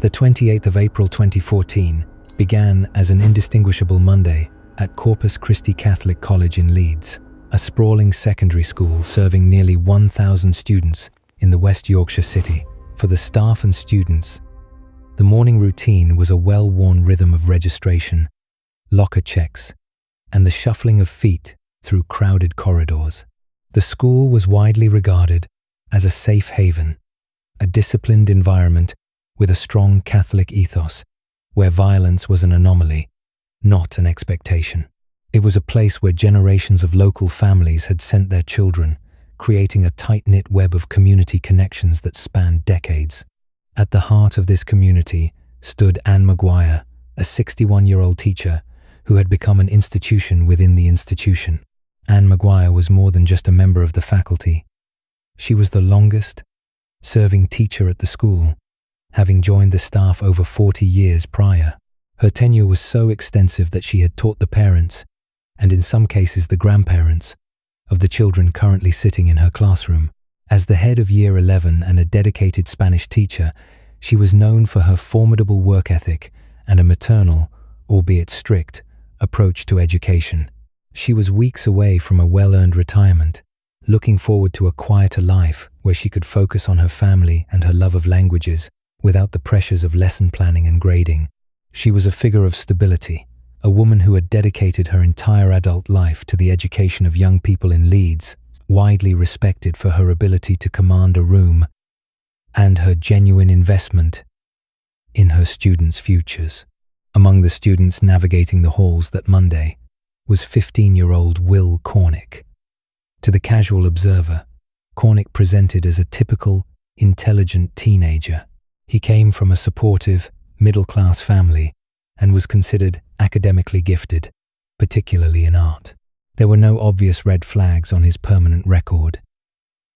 The 28th of April 2014 began as an indistinguishable Monday at Corpus Christi Catholic College in Leeds, a sprawling secondary school serving nearly 1,000 students in the West Yorkshire city. For the staff and students, the morning routine was a well-worn rhythm of registration, locker checks, and the shuffling of feet through crowded corridors. The school was widely regarded as a safe haven, a disciplined environment with a strong Catholic ethos, where violence was an anomaly, not an expectation. It was a place where generations of local families had sent their children, creating a tight-knit web of community connections that spanned decades. At the heart of this community stood Anne Maguire, a 61-year-old teacher who had become an institution within the institution. Anne Maguire was more than just a member of the faculty. She was the longest-serving teacher at the school, having joined the staff over 40 years prior. Her tenure was so extensive that she had taught the parents, and in some cases the grandparents, of the children currently sitting in her classroom. As the head of Year 11 and a dedicated Spanish teacher, she was known for her formidable work ethic and a maternal, albeit strict, approach to education. She was weeks away from a well-earned retirement, looking forward to a quieter life where she could focus on her family and her love of languages without the pressures of lesson planning and grading. She was a figure of stability, a woman who had dedicated her entire adult life to the education of young people in Leeds, widely respected for her ability to command a room and her genuine investment in her students' futures. Among the students navigating the halls that Monday was 15-year-old Will Cornick. To the casual observer, Cornick presented as a typical, intelligent teenager. He came from a supportive, middle-class family and was considered academically gifted, particularly in art. There were no obvious red flags on his permanent record,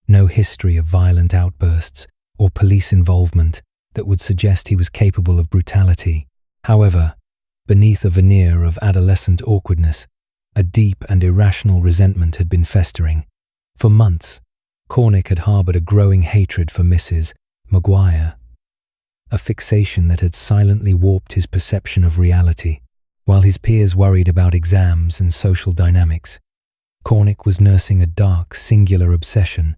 no history of violent outbursts or police involvement that would suggest he was capable of brutality. However, beneath a veneer of adolescent awkwardness, a deep and irrational resentment had been festering. For months, Cornick had harbored a growing hatred for Mrs. Maguire, a fixation that had silently warped his perception of reality. While his peers worried about exams and social dynamics, Cornick was nursing a dark, singular obsession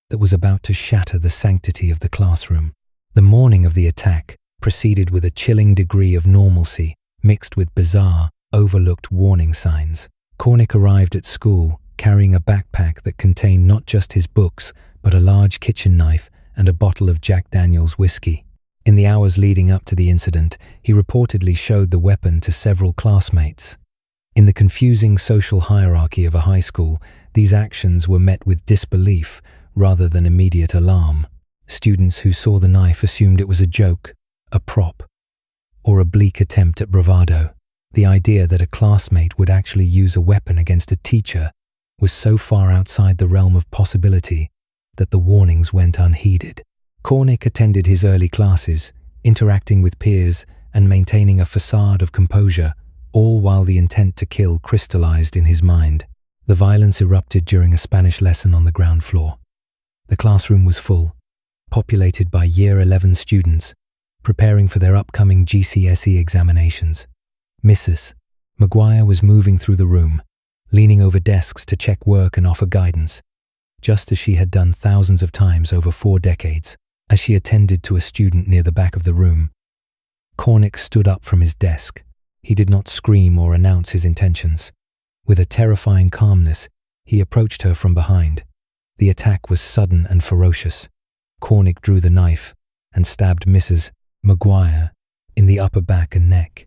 that was about to shatter the sanctity of the classroom. The morning of the attack proceeded with a chilling degree of normalcy mixed with bizarre, overlooked warning signs. Cornick arrived at school carrying a backpack that contained not just his books, but a large kitchen knife and a bottle of Jack Daniel's whiskey. In the hours leading up to the incident, he reportedly showed the weapon to several classmates. In the confusing social hierarchy of a high school, these actions were met with disbelief rather than immediate alarm. Students who saw the knife assumed it was a joke, a prop, or a bleak attempt at bravado. The idea that a classmate would actually use a weapon against a teacher was so far outside the realm of possibility that the warnings went unheeded. Cornick attended his early classes, interacting with peers and maintaining a facade of composure, all while the intent to kill crystallized in his mind. The violence erupted during a Spanish lesson on the ground floor. The classroom was full, populated by Year 11 students, preparing for their upcoming GCSE examinations. Mrs. Maguire was moving through the room, leaning over desks to check work and offer guidance, just as she had done thousands of times over 4 decades. As she attended to a student near the back of the room, Cornick stood up from his desk. He did not scream or announce his intentions. With a terrifying calmness, he approached her from behind. The attack was sudden and ferocious. Cornick drew the knife and stabbed Mrs. Maguire in the upper back and neck,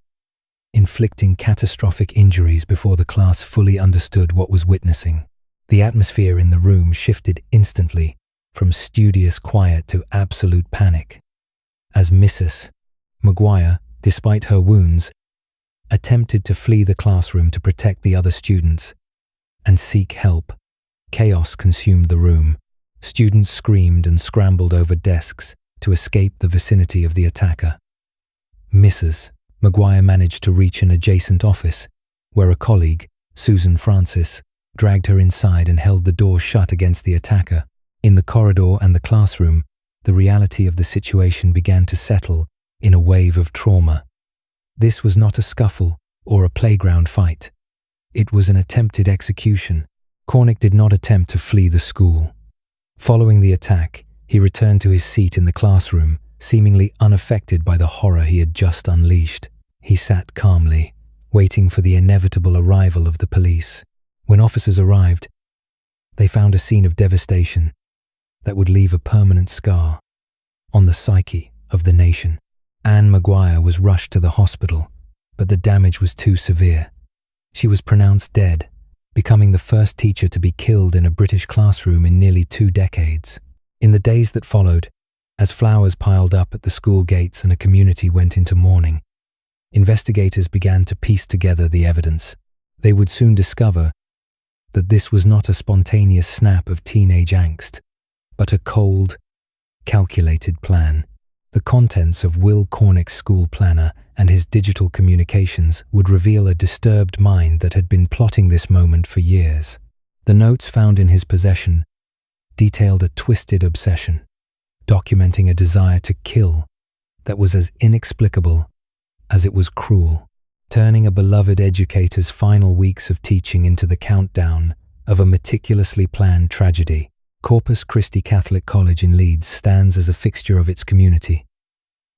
inflicting catastrophic injuries before the class fully understood what was witnessing. The atmosphere in the room shifted instantly, from studious quiet to absolute panic, as Mrs. Maguire, despite her wounds, attempted to flee the classroom to protect the other students and seek help. Chaos consumed the room. Students screamed and scrambled over desks to escape the vicinity of the attacker. Mrs. Maguire managed to reach an adjacent office, where a colleague, Susan Francis, dragged her inside and held the door shut against the attacker. In the corridor and the classroom, the reality of the situation began to settle in a wave of trauma. This was not a scuffle or a playground fight. It was an attempted execution. Cornick did not attempt to flee the school. Following the attack, he returned to his seat in the classroom, seemingly unaffected by the horror he had just unleashed. He sat calmly, waiting for the inevitable arrival of the police. When officers arrived, they found a scene of devastation that would leave a permanent scar on the psyche of the nation. Anne Maguire was rushed to the hospital, but the damage was too severe. She was pronounced dead, becoming the first teacher to be killed in a British classroom in nearly 2 decades. In the days that followed, as flowers piled up at the school gates and a community went into mourning, investigators began to piece together the evidence. They would soon discover that this was not a spontaneous snap of teenage angst, but a cold, calculated plan. The contents of Will Cornick's school planner and his digital communications would reveal a disturbed mind that had been plotting this moment for years. The notes found in his possession detailed a twisted obsession, documenting a desire to kill that was as inexplicable as it was cruel, turning a beloved educator's final weeks of teaching into the countdown of a meticulously planned tragedy. Corpus Christi Catholic College in Leeds stands as a fixture of its community,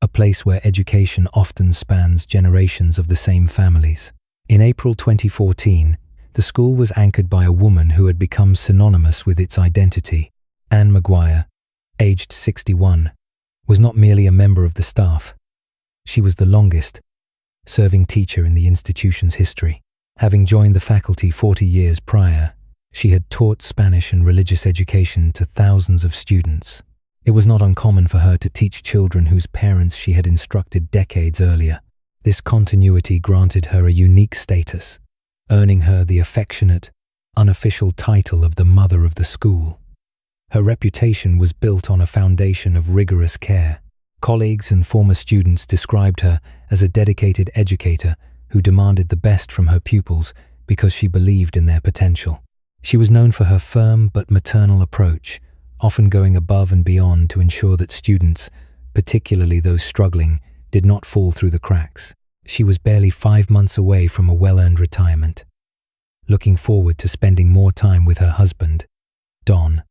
a place where education often spans generations of the same families. In April 2014, the school was anchored by a woman who had become synonymous with its identity. Anne Maguire, aged 61, was not merely a member of the staff. She was the longest-serving teacher in the institution's history. Having joined the faculty 40 years prior, she had taught Spanish and religious education to thousands of students. It was not uncommon for her to teach children whose parents she had instructed decades earlier. This continuity granted her a unique status, earning her the affectionate, unofficial title of the mother of the school. Her reputation was built on a foundation of rigorous care. Colleagues and former students described her as a dedicated educator who demanded the best from her pupils because she believed in their potential. She was known for her firm but maternal approach, often going above and beyond to ensure that students, particularly those struggling, did not fall through the cracks. She was barely 5 months away from a well-earned retirement, looking forward to spending more time with her husband, Don,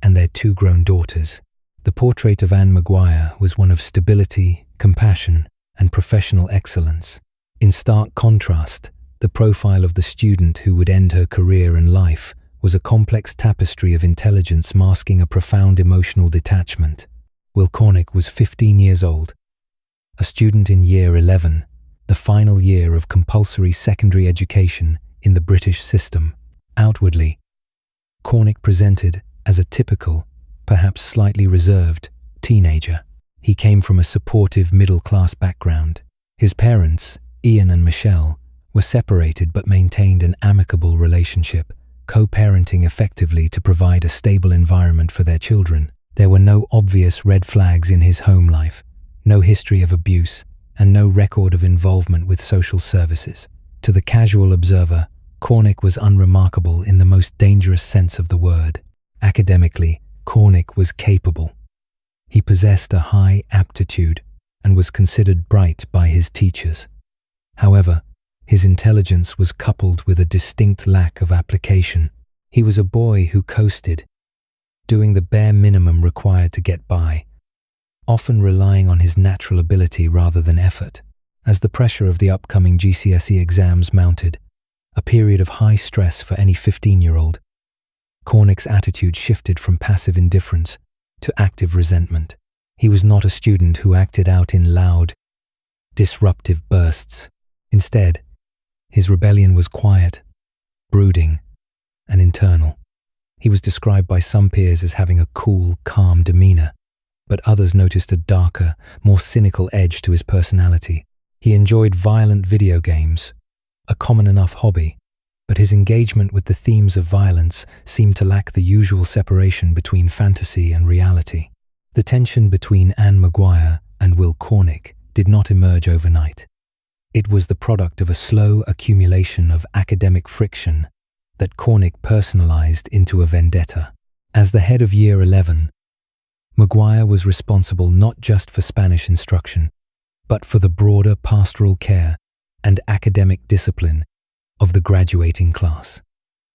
and their 2 grown daughters. The portrait of Anne Maguire was one of stability, compassion, and professional excellence. In stark contrast, the profile of the student who would end her career and life was a complex tapestry of intelligence masking a profound emotional detachment. Will Cornick was 15 years old, a student in year 11, the final year of compulsory secondary education in the British system. Outwardly, Cornick presented as a typical, perhaps slightly reserved, teenager. He came from a supportive middle-class background. His parents, Ian and Michelle, were separated but maintained an amicable relationship, co-parenting effectively to provide a stable environment for their children. There were no obvious red flags in his home life, no history of abuse, and no record of involvement with social services. To the casual observer, Cornick was unremarkable in the most dangerous sense of the word. Academically, Cornick was capable. He possessed a high aptitude and was considered bright by his teachers. However, his intelligence was coupled with a distinct lack of application. He was a boy who coasted, doing the bare minimum required to get by, often relying on his natural ability rather than effort. As the pressure of the upcoming GCSE exams mounted, a period of high stress for any 15-year-old, Cornick's attitude shifted from passive indifference to active resentment. He was not a student who acted out in loud, disruptive bursts. Instead, his rebellion was quiet, brooding, and internal. He was described by some peers as having a cool, calm demeanor, but others noticed a darker, more cynical edge to his personality. He enjoyed violent video games, a common enough hobby, but his engagement with the themes of violence seemed to lack the usual separation between fantasy and reality. The tension between Anne Maguire and Will Cornick did not emerge overnight. It was the product of a slow accumulation of academic friction that Cornick personalized into a vendetta. As the head of Year 11, Maguire was responsible not just for Spanish instruction, but for the broader pastoral care and academic discipline of the graduating class.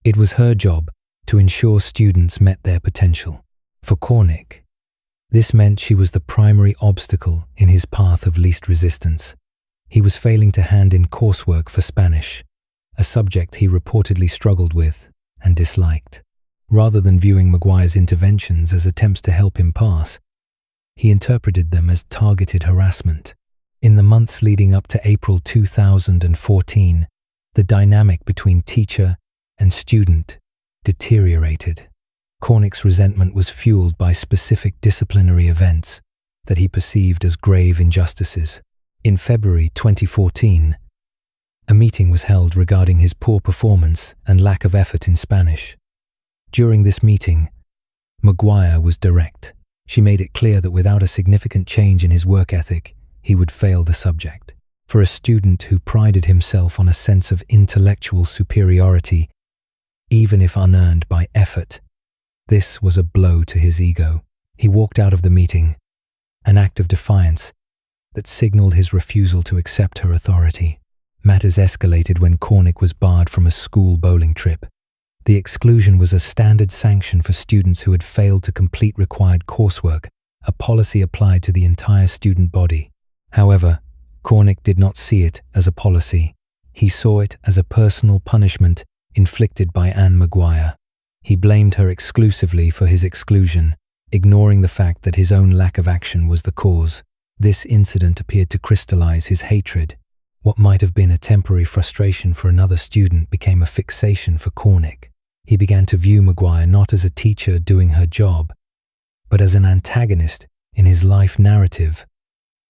It was her job to ensure students met their potential. For Cornick, this meant she was the primary obstacle in his path of least resistance. He was failing to hand in coursework for Spanish, a subject he reportedly struggled with and disliked. Rather than viewing Maguire's interventions as attempts to help him pass, he interpreted them as targeted harassment. In the months leading up to April 2014, the dynamic between teacher and student deteriorated. Cornick's resentment was fueled by specific disciplinary events that he perceived as grave injustices. In February 2014, a meeting was held regarding his poor performance and lack of effort in Spanish. During this meeting, Maguire was direct. She made it clear that without a significant change in his work ethic, he would fail the subject. For a student who prided himself on a sense of intellectual superiority, even if unearned by effort, this was a blow to his ego. He walked out of the meeting, an act of defiance that signaled his refusal to accept her authority. Matters escalated when Cornick was barred from a school bowling trip. The exclusion was a standard sanction for students who had failed to complete required coursework, a policy applied to the entire student body. However, Cornick did not see it as a policy. He saw it as a personal punishment inflicted by Anne Maguire. He blamed her exclusively for his exclusion, ignoring the fact that his own lack of action was the cause. This incident appeared to crystallize his hatred. What might have been a temporary frustration for another student became a fixation for Cornick. He began to view Maguire not as a teacher doing her job, but as an antagonist in his life narrative,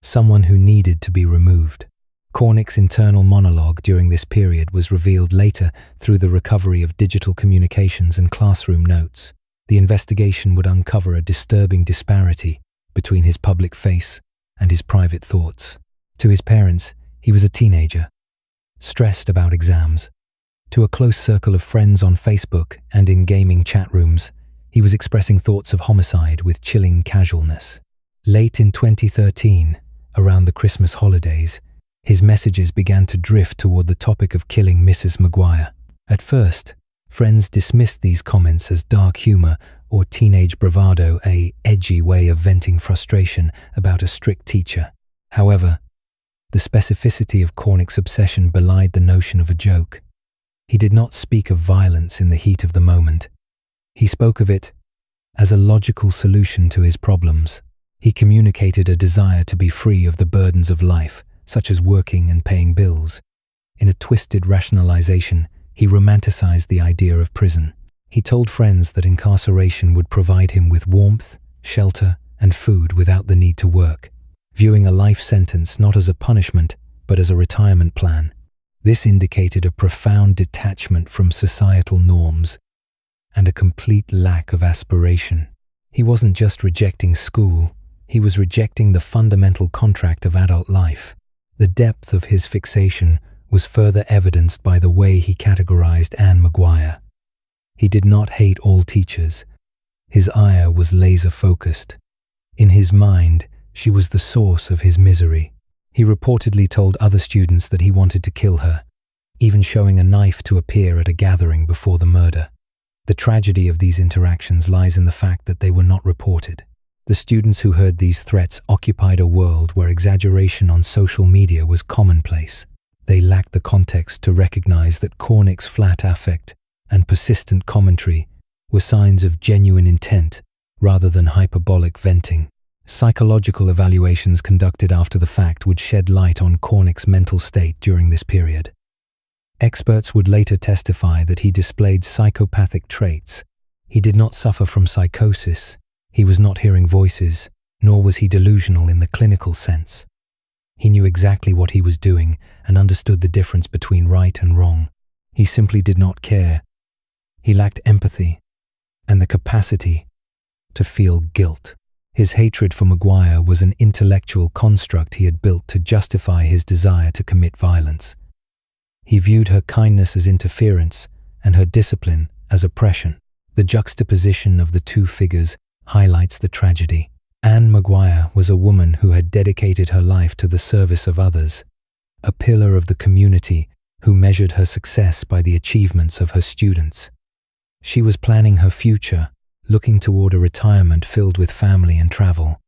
someone who needed to be removed. Cornick's internal monologue during this period was revealed later through the recovery of digital communications and classroom notes. The investigation would uncover a disturbing disparity between his public face and his private thoughts. To his parents, he was a teenager, stressed about exams. To a close circle of friends on Facebook and in gaming chat rooms, he was expressing thoughts of homicide with chilling casualness. Late in 2013, around the Christmas holidays, his messages began to drift toward the topic of killing Mrs. Maguire. At first, friends dismissed these comments as dark humor or teenage bravado, a edgy way of venting frustration about a strict teacher. However, the specificity of Cornick's obsession belied the notion of a joke. He did not speak of violence in the heat of the moment. He spoke of it as a logical solution to his problems. He communicated a desire to be free of the burdens of life, such as working and paying bills. In a twisted rationalization, he romanticized the idea of prison. He told friends that incarceration would provide him with warmth, shelter, and food without the need to work, viewing a life sentence not as a punishment, but as a retirement plan. This indicated a profound detachment from societal norms and a complete lack of aspiration. He wasn't just rejecting school, he was rejecting the fundamental contract of adult life. The depth of his fixation was further evidenced by the way he categorized Anne Maguire. He did not hate all teachers. His ire was laser-focused. In his mind, she was the source of his misery. He reportedly told other students that he wanted to kill her, even showing a knife to appear at a gathering before the murder. The tragedy of these interactions lies in the fact that they were not reported. The students who heard these threats occupied a world where exaggeration on social media was commonplace. They lacked the context to recognize that Cornick's flat affect and persistent commentary were signs of genuine intent rather than hyperbolic venting. Psychological evaluations conducted after the fact would shed light on Cornick's mental state during this period. Experts would later testify that he displayed psychopathic traits. He did not suffer from psychosis. He was not hearing voices, nor was he delusional in the clinical sense. He knew exactly what he was doing and understood the difference between right and wrong. He simply did not care. He lacked empathy and the capacity to feel guilt. His hatred for Maguire was an intellectual construct he had built to justify his desire to commit violence. He viewed her kindness as interference and her discipline as oppression. The juxtaposition of the two figures highlights the tragedy. Anne Maguire was a woman who had dedicated her life to the service of others, a pillar of the community who measured her success by the achievements of her students. She was planning her future, looking toward a retirement filled with family and travel.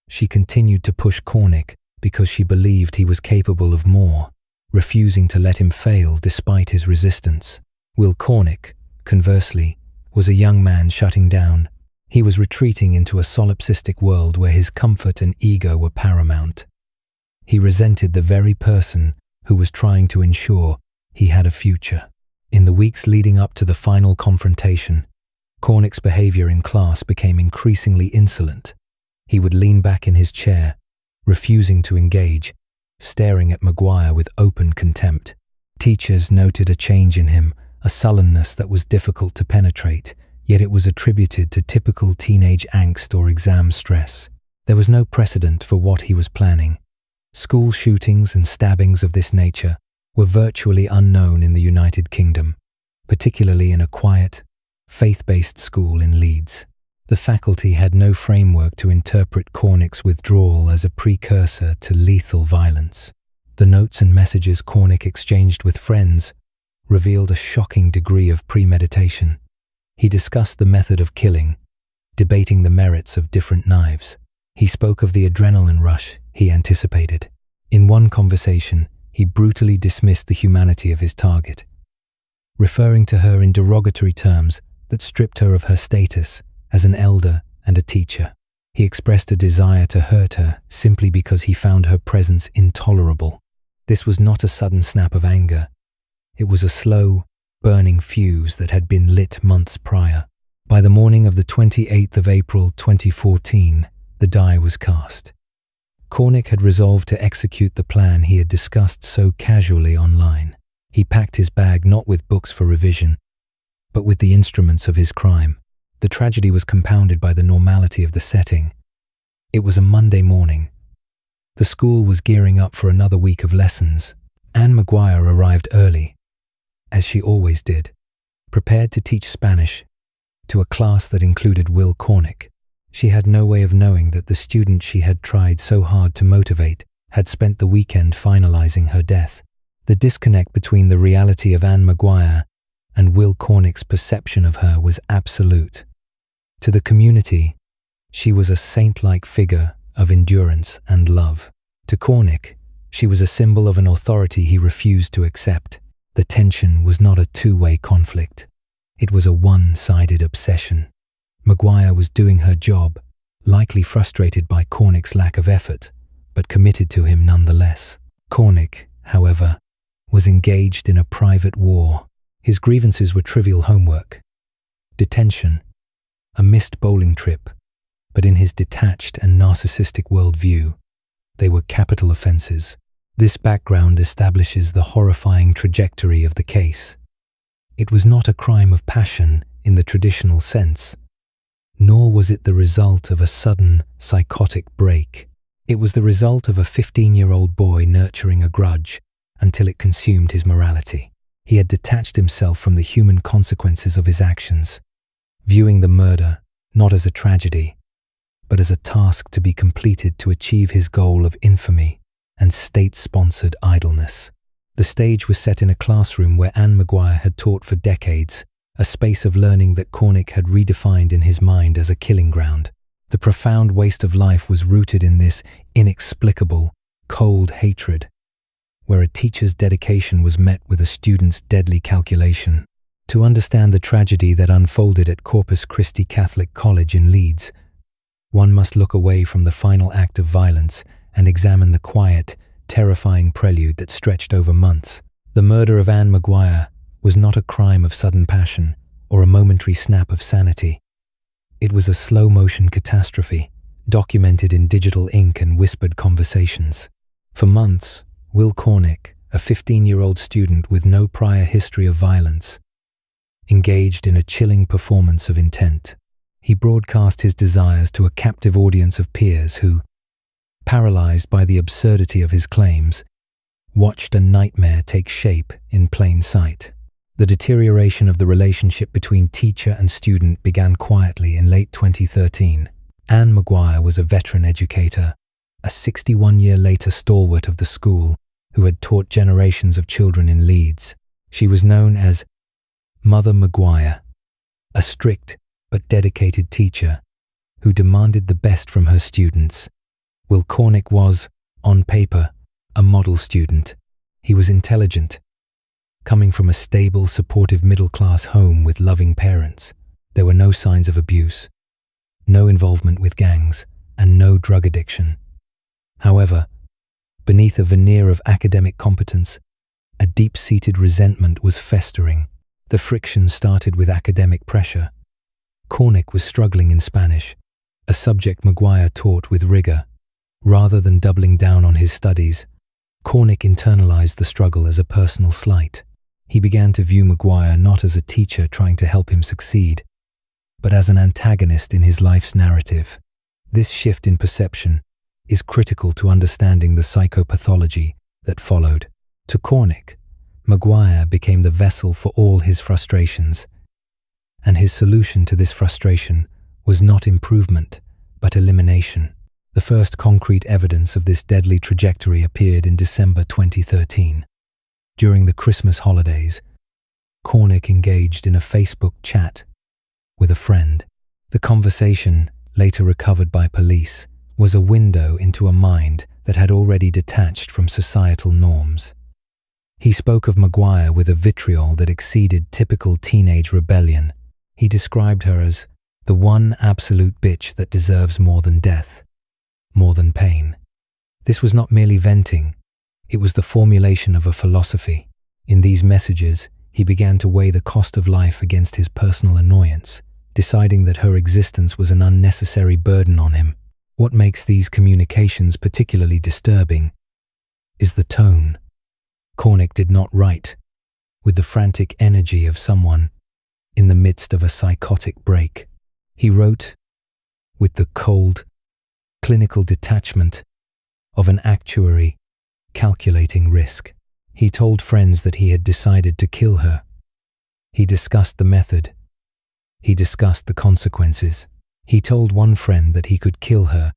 She continued to push Cornick because she believed he was capable of more, refusing to let him fail despite his resistance. Will Cornick, conversely, was a young man shutting down. He was retreating into a solipsistic world where his comfort and ego were paramount. He resented the very person who was trying to ensure he had a future. In the weeks leading up to the final confrontation, Cornick's behavior in class became increasingly insolent. He would lean back in his chair, refusing to engage, staring at Maguire with open contempt. Teachers noted a change in him, a sullenness that was difficult to penetrate, yet it was attributed to typical teenage angst or exam stress. There was no precedent for what he was planning. School shootings and stabbings of this nature were virtually unknown in the United Kingdom, particularly in a quiet, faith-based school in Leeds. The faculty had no framework to interpret Cornick's withdrawal as a precursor to lethal violence. The notes and messages Cornick exchanged with friends revealed a shocking degree of premeditation. He discussed the method of killing, debating the merits of different knives. He spoke of the adrenaline rush he anticipated. In one conversation, he brutally dismissed the humanity of his target, referring to her in derogatory terms that stripped her of her status as an elder and a teacher. He expressed a desire to hurt her simply because he found her presence intolerable. This was not a sudden snap of anger. It was a slow, burning fuse that had been lit months prior. By the morning of the 28th of April 2014, the die was cast. Cornick had resolved to execute the plan he had discussed so casually online. He packed his bag not with books for revision, but with the instruments of his crime. The tragedy was compounded by the normality of the setting. It was a Monday morning. The school was gearing up for another week of lessons. Anne Maguire arrived early, as she always did, prepared to teach Spanish to a class that included Will Cornick. She had no way of knowing that the student she had tried so hard to motivate had spent the weekend finalizing her death. The disconnect between the reality of Anne Maguire and Will Cornick's perception of her was absolute. To the community, she was a saint-like figure of endurance and love. To Cornick, she was a symbol of an authority he refused to accept. The tension was not a two-way conflict. It was a one-sided obsession. Maguire was doing her job, likely frustrated by Cornick's lack of effort, but committed to him nonetheless. Cornick, however, was engaged in a private war. His grievances were trivial homework, detention, a missed bowling trip, but in his detached and narcissistic worldview, they were capital offenses. This background establishes the horrifying trajectory of the case. It was not a crime of passion in the traditional sense, nor was it the result of a sudden psychotic break. It was the result of a 15-year-old boy nurturing a grudge until it consumed his morality. He had detached himself from the human consequences of his actions, viewing the murder not as a tragedy, but as a task to be completed to achieve his goal of infamy and state-sponsored idleness. The stage was set in a classroom where Anne Maguire had taught for decades, a space of learning that Cornick had redefined in his mind as a killing ground. The profound waste of life was rooted in this inexplicable, cold hatred, where a teacher's dedication was met with a student's deadly calculation. To understand the tragedy that unfolded at Corpus Christi Catholic College in Leeds, one must look away from the final act of violence and examine the quiet, terrifying prelude that stretched over months. The murder of Anne Maguire was not a crime of sudden passion or a momentary snap of sanity. It was a slow-motion catastrophe, documented in digital ink and whispered conversations. For months, Will Cornick, a 15-year-old student with no prior history of violence, engaged in a chilling performance of intent. He broadcast his desires to a captive audience of peers who, paralyzed by the absurdity of his claims, watched a nightmare take shape in plain sight. The deterioration of the relationship between teacher and student began quietly in late 2013. Anne Maguire was a veteran educator, a 61-year later stalwart of the school who had taught generations of children in Leeds. She was known as Mother Maguire, a strict but dedicated teacher who demanded the best from her students. Will Cornick was, on paper, a model student. He was intelligent, coming from a stable, supportive middle-class home with loving parents. There were no signs of abuse, no involvement with gangs, and no drug addiction. However, beneath a veneer of academic competence, a deep-seated resentment was festering. The friction started with academic pressure. Cornick was struggling in Spanish, a subject Maguire taught with rigor. Rather than doubling down on his studies, Cornick internalized the struggle as a personal slight. He began to view Maguire not as a teacher trying to help him succeed, but as an antagonist in his life's narrative. This shift in perception is critical to understanding the psychopathology that followed. To Cornick, Maguire became the vessel for all his frustrations, and his solution to this frustration was not improvement, but elimination. The first concrete evidence of this deadly trajectory appeared in December 2013. During the Christmas holidays, Cornick engaged in a Facebook chat with a friend. The conversation, later recovered by police, was a window into a mind that had already detached from societal norms. He spoke of Maguire with a vitriol that exceeded typical teenage rebellion. He described her as the one absolute bitch that deserves more than death, more than pain. This was not merely venting, it was the formulation of a philosophy. In these messages, he began to weigh the cost of life against his personal annoyance, deciding that her existence was an unnecessary burden on him. What makes these communications particularly disturbing is the tone. Cornick did not write with the frantic energy of someone in the midst of a psychotic break. He wrote with the cold, clinical detachment of an actuary calculating risk. He told friends that he had decided to kill her. He discussed the method. He discussed the consequences. He told one friend that he could kill her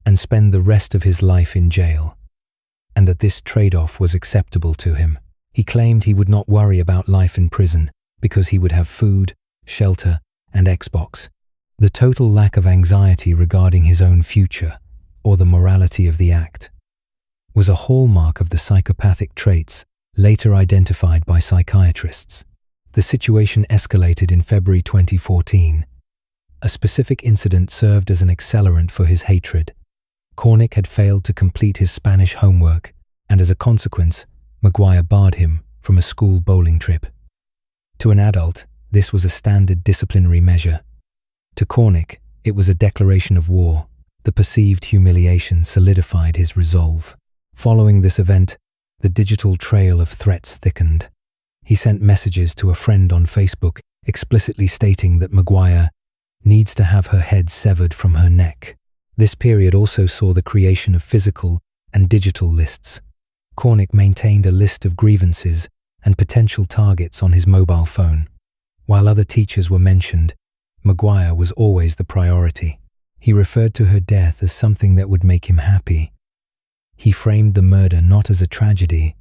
and spend the rest of his life in jail, and that this trade-off was acceptable to him. He claimed he would not worry about life in prison because he would have food, shelter, and Xbox. The total lack of anxiety regarding his own future, or the morality of the act, was a hallmark of the psychopathic traits later identified by psychiatrists. The situation escalated in February 2014. A specific incident served as an accelerant for his hatred. Cornick had failed to complete his Spanish homework, and as a consequence, Maguire barred him from a school bowling trip. To an adult, this was a standard disciplinary measure. To Cornick, it was a declaration of war. The perceived humiliation solidified his resolve. Following this event, the digital trail of threats thickened. He sent messages to a friend on Facebook explicitly stating that Maguire needs to have her head severed from her neck. This period also saw the creation of physical and digital lists. Cornick maintained a list of grievances and potential targets on his mobile phone. While other teachers were mentioned, Maguire was always the priority. He referred to her death as something that would make him happy. He framed the murder not as a tragedy,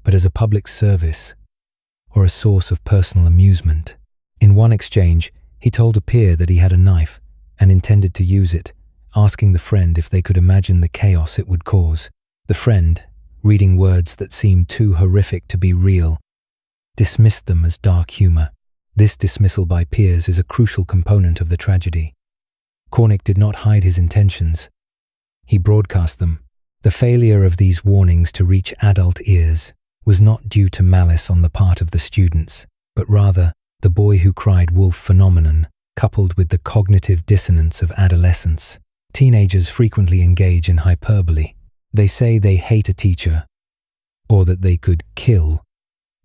but as a public service or a source of personal amusement. In one exchange, he told a peer that he had a knife and intended to use it, asking the friend if they could imagine the chaos it would cause. The friend, reading words that seemed too horrific to be real, dismissed them as dark humor. This dismissal by peers is a crucial component of the tragedy. Cornick did not hide his intentions. He broadcast them. The failure of these warnings to reach adult ears was not due to malice on the part of the students, but rather the boy who cried wolf phenomenon, coupled with the cognitive dissonance of adolescence. Teenagers frequently engage in hyperbole. They say they hate a teacher, or that they could kill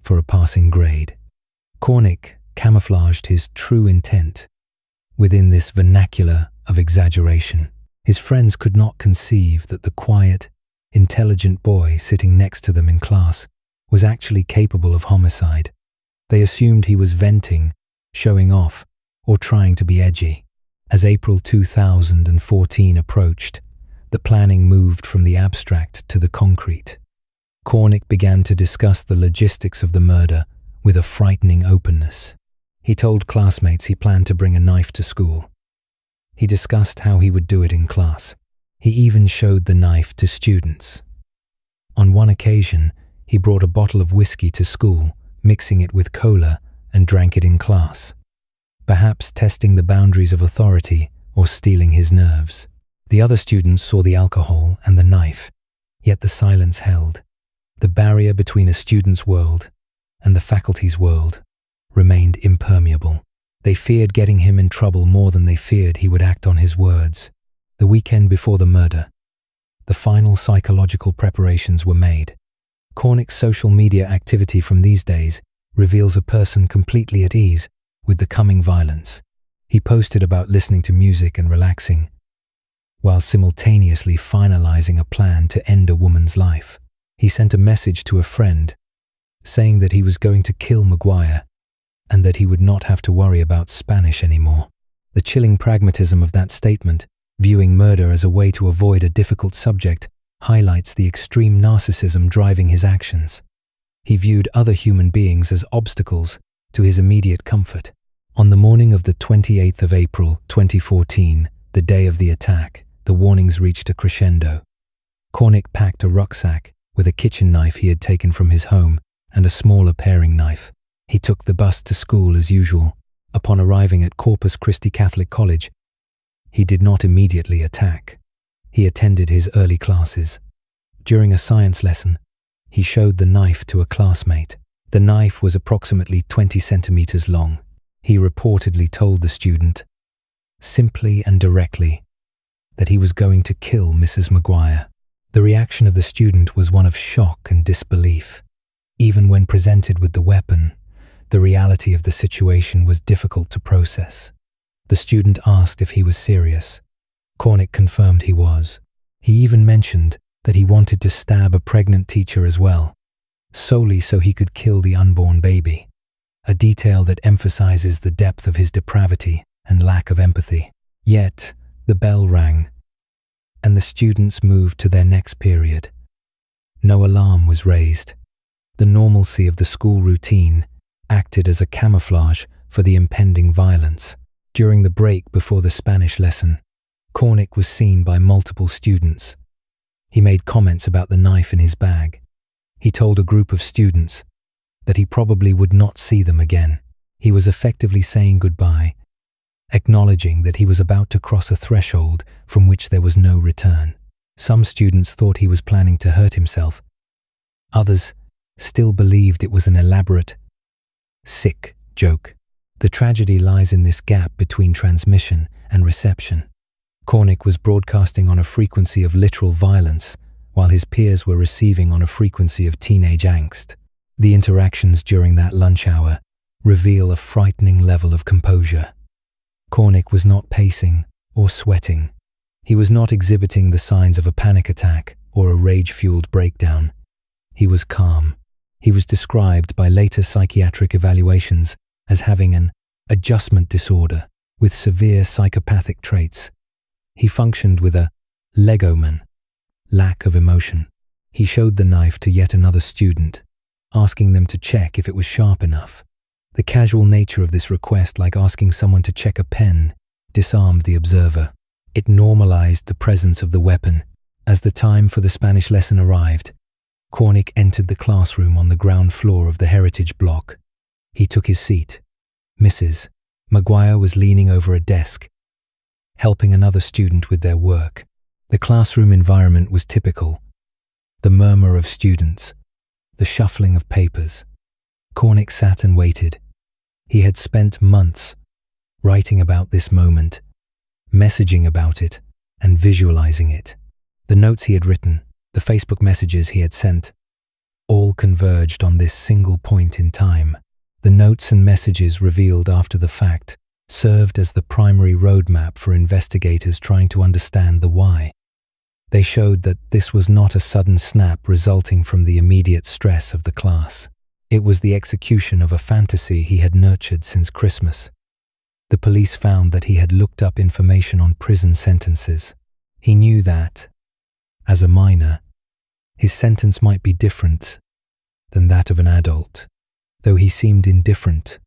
for a passing grade. Cornick camouflaged his true intent within this vernacular of exaggeration. His friends could not conceive that the quiet, intelligent boy sitting next to them in class was actually capable of homicide. They assumed he was venting, showing off, or trying to be edgy. As April 2014 approached, the planning moved from the abstract to the concrete. Cornick began to discuss the logistics of the murder with a frightening openness. He told classmates he planned to bring a knife to school. He discussed how he would do it in class. He even showed the knife to students. On one occasion, he brought a bottle of whiskey to school, mixing it with cola, and drank it in class, perhaps testing the boundaries of authority or stealing his nerves. The other students saw the alcohol and the knife, yet the silence held. The barrier between a student's world and the faculty's world remained impermeable. They feared getting him in trouble more than they feared he would act on his words. The weekend before the murder, the final psychological preparations were made. Cornick's social media activity from these days reveals a person completely at ease with the coming violence. He posted about listening to music and relaxing, while simultaneously finalizing a plan to end a woman's life. He sent a message to a friend saying that he was going to kill Maguire and that he would not have to worry about Spanish anymore. The chilling pragmatism of that statement, viewing murder as a way to avoid a difficult subject, highlights the extreme narcissism driving his actions. He viewed other human beings as obstacles to his immediate comfort. On the morning of the 28th of April 2014, the day of the attack, the warnings reached a crescendo. Cornick packed a rucksack with a kitchen knife he had taken from his home and a smaller paring knife. He took the bus to school as usual. Upon arriving at Corpus Christi Catholic College, he did not immediately attack. He attended his early classes. During a science lesson, he showed the knife to a classmate. The knife was approximately 20 centimeters long. He reportedly told the student, simply and directly, that he was going to kill Mrs. Maguire. The reaction of the student was one of shock and disbelief. Even when presented with the weapon, the reality of the situation was difficult to process. The student asked if he was serious. Cornick confirmed he was. He even mentioned that he wanted to stab a pregnant teacher as well, solely so he could kill the unborn baby, a detail that emphasizes the depth of his depravity and lack of empathy. Yet, the bell rang, and the students moved to their next period. No alarm was raised. The normalcy of the school routine acted as a camouflage for the impending violence. During the break before the Spanish lesson, Cornick was seen by multiple students. He made comments about the knife in his bag. He told a group of students that he probably would not see them again. He was effectively saying goodbye, acknowledging that he was about to cross a threshold from which there was no return. Some students thought he was planning to hurt himself. Others still believed it was an elaborate, sick joke. The tragedy lies in this gap between transmission and reception. Cornick was broadcasting on a frequency of literal violence, while his peers were receiving on a frequency of teenage angst. The interactions during that lunch hour reveal a frightening level of composure. Cornick was not pacing or sweating. He was not exhibiting the signs of a panic attack or a rage-fueled breakdown. He was calm. He was described by later psychiatric evaluations as having an adjustment disorder with severe psychopathic traits. He functioned with a legoman, lack of emotion. He showed the knife to yet another student, asking them to check if it was sharp enough. The casual nature of this request, like asking someone to check a pen, disarmed the observer. It normalized the presence of the weapon. As the time for the Spanish lesson arrived, Cornick entered the classroom on the ground floor of the Heritage Block. He took his seat. Mrs. Maguire was leaning over a desk, helping another student with their work. The classroom environment was typical. The murmur of students, the shuffling of papers. Cornick sat and waited. He had spent months writing about this moment, messaging about it, and visualizing it. The notes he had written, the Facebook messages he had sent, all converged on this single point in time. The notes and messages revealed after the fact served as the primary roadmap for investigators trying to understand the why. They showed that this was not a sudden snap resulting from the immediate stress of the class. It was the execution of a fantasy he had nurtured since Christmas. The police found that he had looked up information on prison sentences. He knew that, as a minor, his sentence might be different than that of an adult, though he seemed indifferent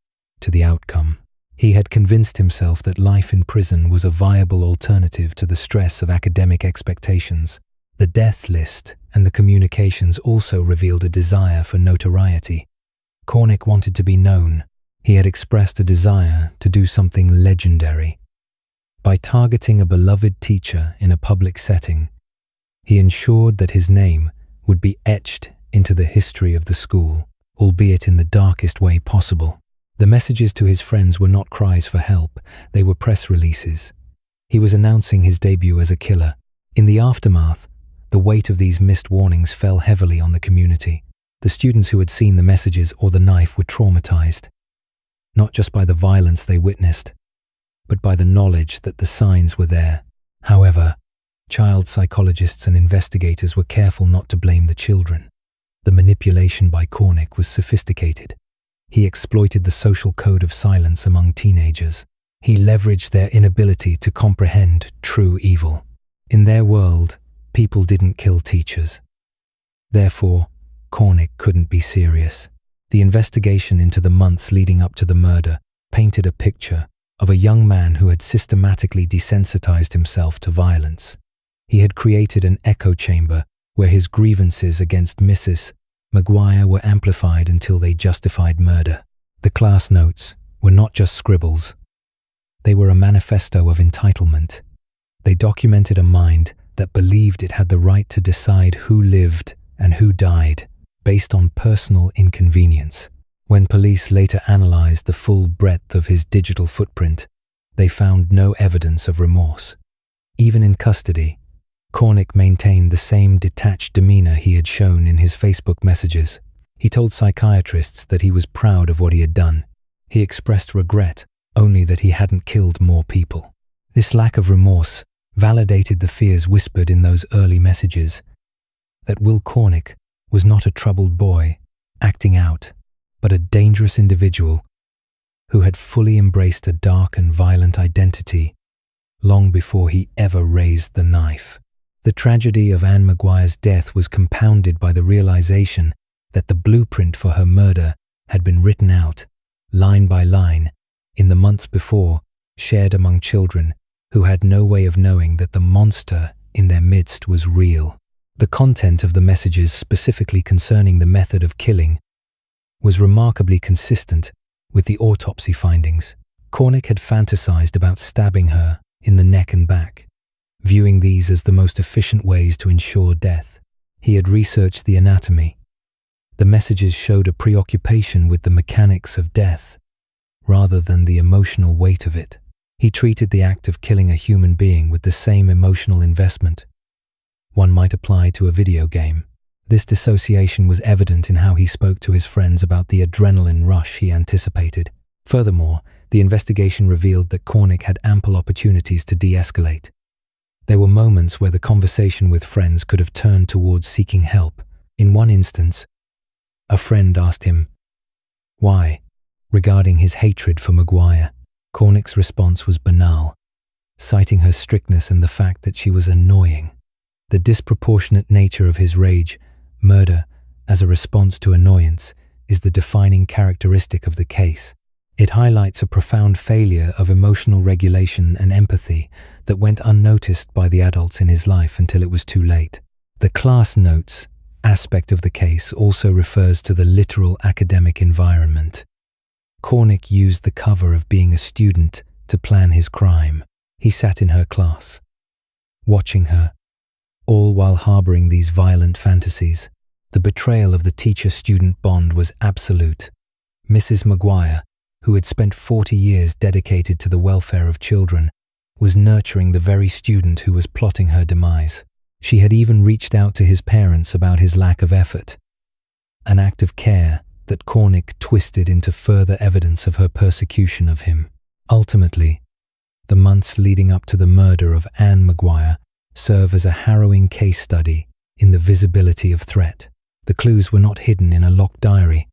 to the outcome. He had convinced himself that life in prison was a viable alternative to the stress of academic expectations. The death list and the communications also revealed a desire for notoriety. Cornick wanted to be known. He had expressed a desire to do something legendary. By targeting a beloved teacher in a public setting, he ensured that his name would be etched into the history of the school, albeit in the darkest way possible. The messages to his friends were not cries for help, they were press releases. He was announcing his debut as a killer. In the aftermath, the weight of these missed warnings fell heavily on the community. The students who had seen the messages or the knife were traumatized, not just by the violence they witnessed, but by the knowledge that the signs were there. However, child psychologists and investigators were careful not to blame the children. The manipulation by Cornick was sophisticated. He exploited the social code of silence among teenagers. He leveraged their inability to comprehend true evil. In their world, people didn't kill teachers. Therefore, Cornick couldn't be serious. The investigation into the months leading up to the murder painted a picture of a young man who had systematically desensitized himself to violence. He had created an echo chamber where his grievances against Mrs. Maguire were amplified until they justified murder. The class notes were not just scribbles. They were a manifesto of entitlement. They documented a mind that believed it had the right to decide who lived and who died based on personal inconvenience. When police later analyzed the full breadth of his digital footprint, they found no evidence of remorse. Even in custody, Cornick maintained the same detached demeanor he had shown in his Facebook messages. He told psychiatrists that he was proud of what he had done. He expressed regret only that he hadn't killed more people. This lack of remorse validated the fears whispered in those early messages, that Will Cornick was not a troubled boy acting out, but a dangerous individual who had fully embraced a dark and violent identity long before he ever raised the knife. The tragedy of Anne Maguire's death was compounded by the realization that the blueprint for her murder had been written out, line by line, in the months before, shared among children who had no way of knowing that the monster in their midst was real. The content of the messages specifically concerning the method of killing was remarkably consistent with the autopsy findings. Cornick had fantasized about stabbing her in the neck and back, viewing these as the most efficient ways to ensure death. He had researched the anatomy. The messages showed a preoccupation with the mechanics of death, rather than the emotional weight of it. He treated the act of killing a human being with the same emotional investment one might apply to a video game. This dissociation was evident in how he spoke to his friends about the adrenaline rush he anticipated. Furthermore, the investigation revealed that Cornick had ample opportunities to de-escalate. There were moments where the conversation with friends could have turned towards seeking help. In one instance, a friend asked him, why, regarding his hatred for Maguire. Cornick's response was banal, citing her strictness and the fact that she was annoying. The disproportionate nature of his rage, murder, as a response to annoyance, is the defining characteristic of the case. It highlights a profound failure of emotional regulation and empathy that went unnoticed by the adults in his life until it was too late. The class notes aspect of the case also refers to the literal academic environment. Cornick used the cover of being a student to plan his crime. He sat in her class, watching her, all while harboring these violent fantasies. The betrayal of the teacher-student bond was absolute. Mrs. Maguire, who had spent 40 years dedicated to the welfare of children, was nurturing the very student who was plotting her demise. She had even reached out to his parents about his lack of effort, an act of care that Cornick twisted into further evidence of her persecution of him. Ultimately, the months leading up to the murder of Anne Maguire serve as a harrowing case study in the visibility of threat. The clues were not hidden in a locked diary.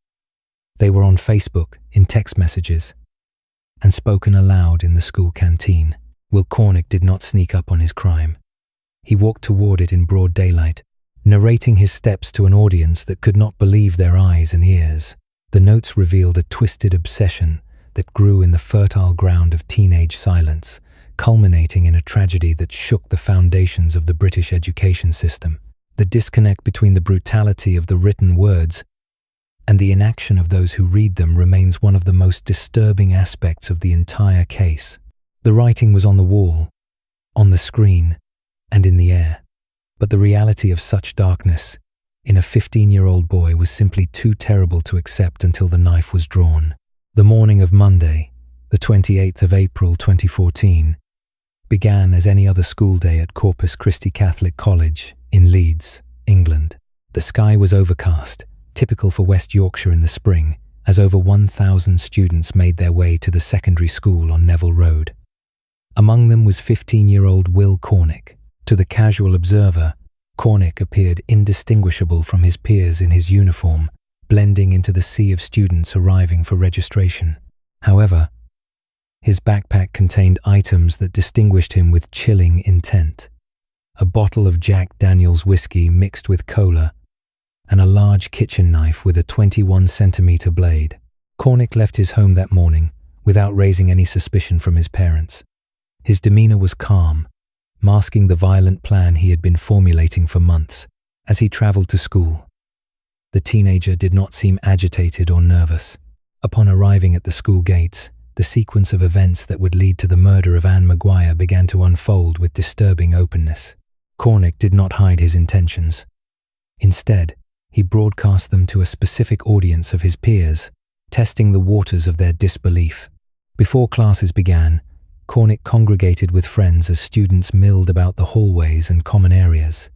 They were on Facebook, in text messages, and spoken aloud in the school canteen. Will Cornick did not sneak up on his crime. He walked toward it in broad daylight, narrating his steps to an audience that could not believe their eyes and ears. The notes revealed a twisted obsession that grew in the fertile ground of teenage silence, culminating in a tragedy that shook the foundations of the British education system. The disconnect between the brutality of the written words and the inaction of those who read them remains one of the most disturbing aspects of the entire case. The writing was on the wall, on the screen, and in the air. But the reality of such darkness in a 15-year-old boy was simply too terrible to accept until the knife was drawn. The morning of Monday, the 28th of April 2014, began as any other school day at Corpus Christi Catholic College in Leeds, England. The sky was overcast, typical for West Yorkshire in the spring, as over 1,000 students made their way to the secondary school on Neville Road. Among them was 15-year-old Will Cornick. To the casual observer, Cornick appeared indistinguishable from his peers in his uniform, blending into the sea of students arriving for registration. However, his backpack contained items that distinguished him with chilling intent. A bottle of Jack Daniel's whiskey mixed with cola, and a large kitchen knife with a 21-centimeter blade. Cornick left his home that morning without raising any suspicion from his parents. His demeanor was calm, masking the violent plan he had been formulating for months. As he traveled to school, the teenager did not seem agitated or nervous. Upon arriving at the school gates, the sequence of events that would lead to the murder of Anne Maguire began to unfold with disturbing openness. Cornick did not hide his intentions. Instead, he broadcast them to a specific audience of his peers, testing the waters of their disbelief. Before classes began, Cornick congregated with friends as students milled about the hallways and common areas.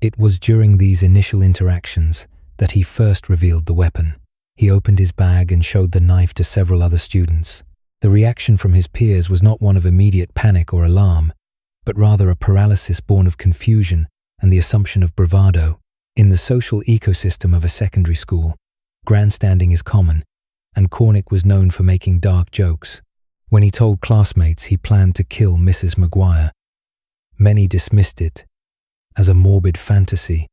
It was during these initial interactions that he first revealed the weapon. He opened his bag and showed the knife to several other students. The reaction from his peers was not one of immediate panic or alarm, but rather a paralysis born of confusion and the assumption of bravado. In the social ecosystem of a secondary school, grandstanding is common, and Cornick was known for making dark jokes. When he told classmates he planned to kill Mrs. Maguire, many dismissed it as a morbid fantasy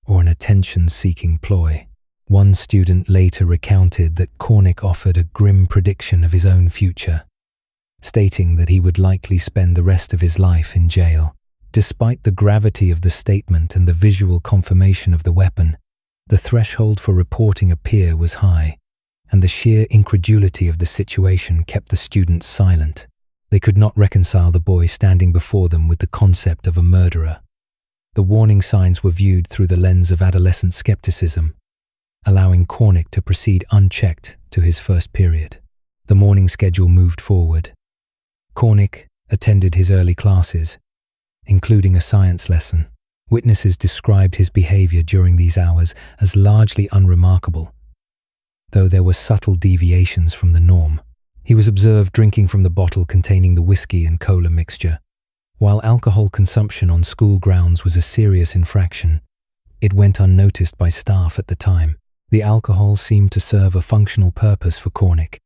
or an attention-seeking ploy. One student later recounted that Cornick offered a grim prediction of his own future, stating that he would likely spend the rest of his life in jail. Despite the gravity of the statement and the visual confirmation of the weapon, the threshold for reporting a peer was high, and the sheer incredulity of the situation kept the students silent. They could not reconcile the boy standing before them with the concept of a murderer. The warning signs were viewed through the lens of adolescent skepticism, allowing Cornick to proceed unchecked to his first period. The morning schedule moved forward. Cornick attended his early classes, including a science lesson. Witnesses described his behavior during these hours as largely unremarkable, though there were subtle deviations from the norm. He was observed drinking from the bottle containing the whiskey and cola mixture. While alcohol consumption on school grounds was a serious infraction, it went unnoticed by staff at the time. The alcohol seemed to serve a functional purpose for Cornick,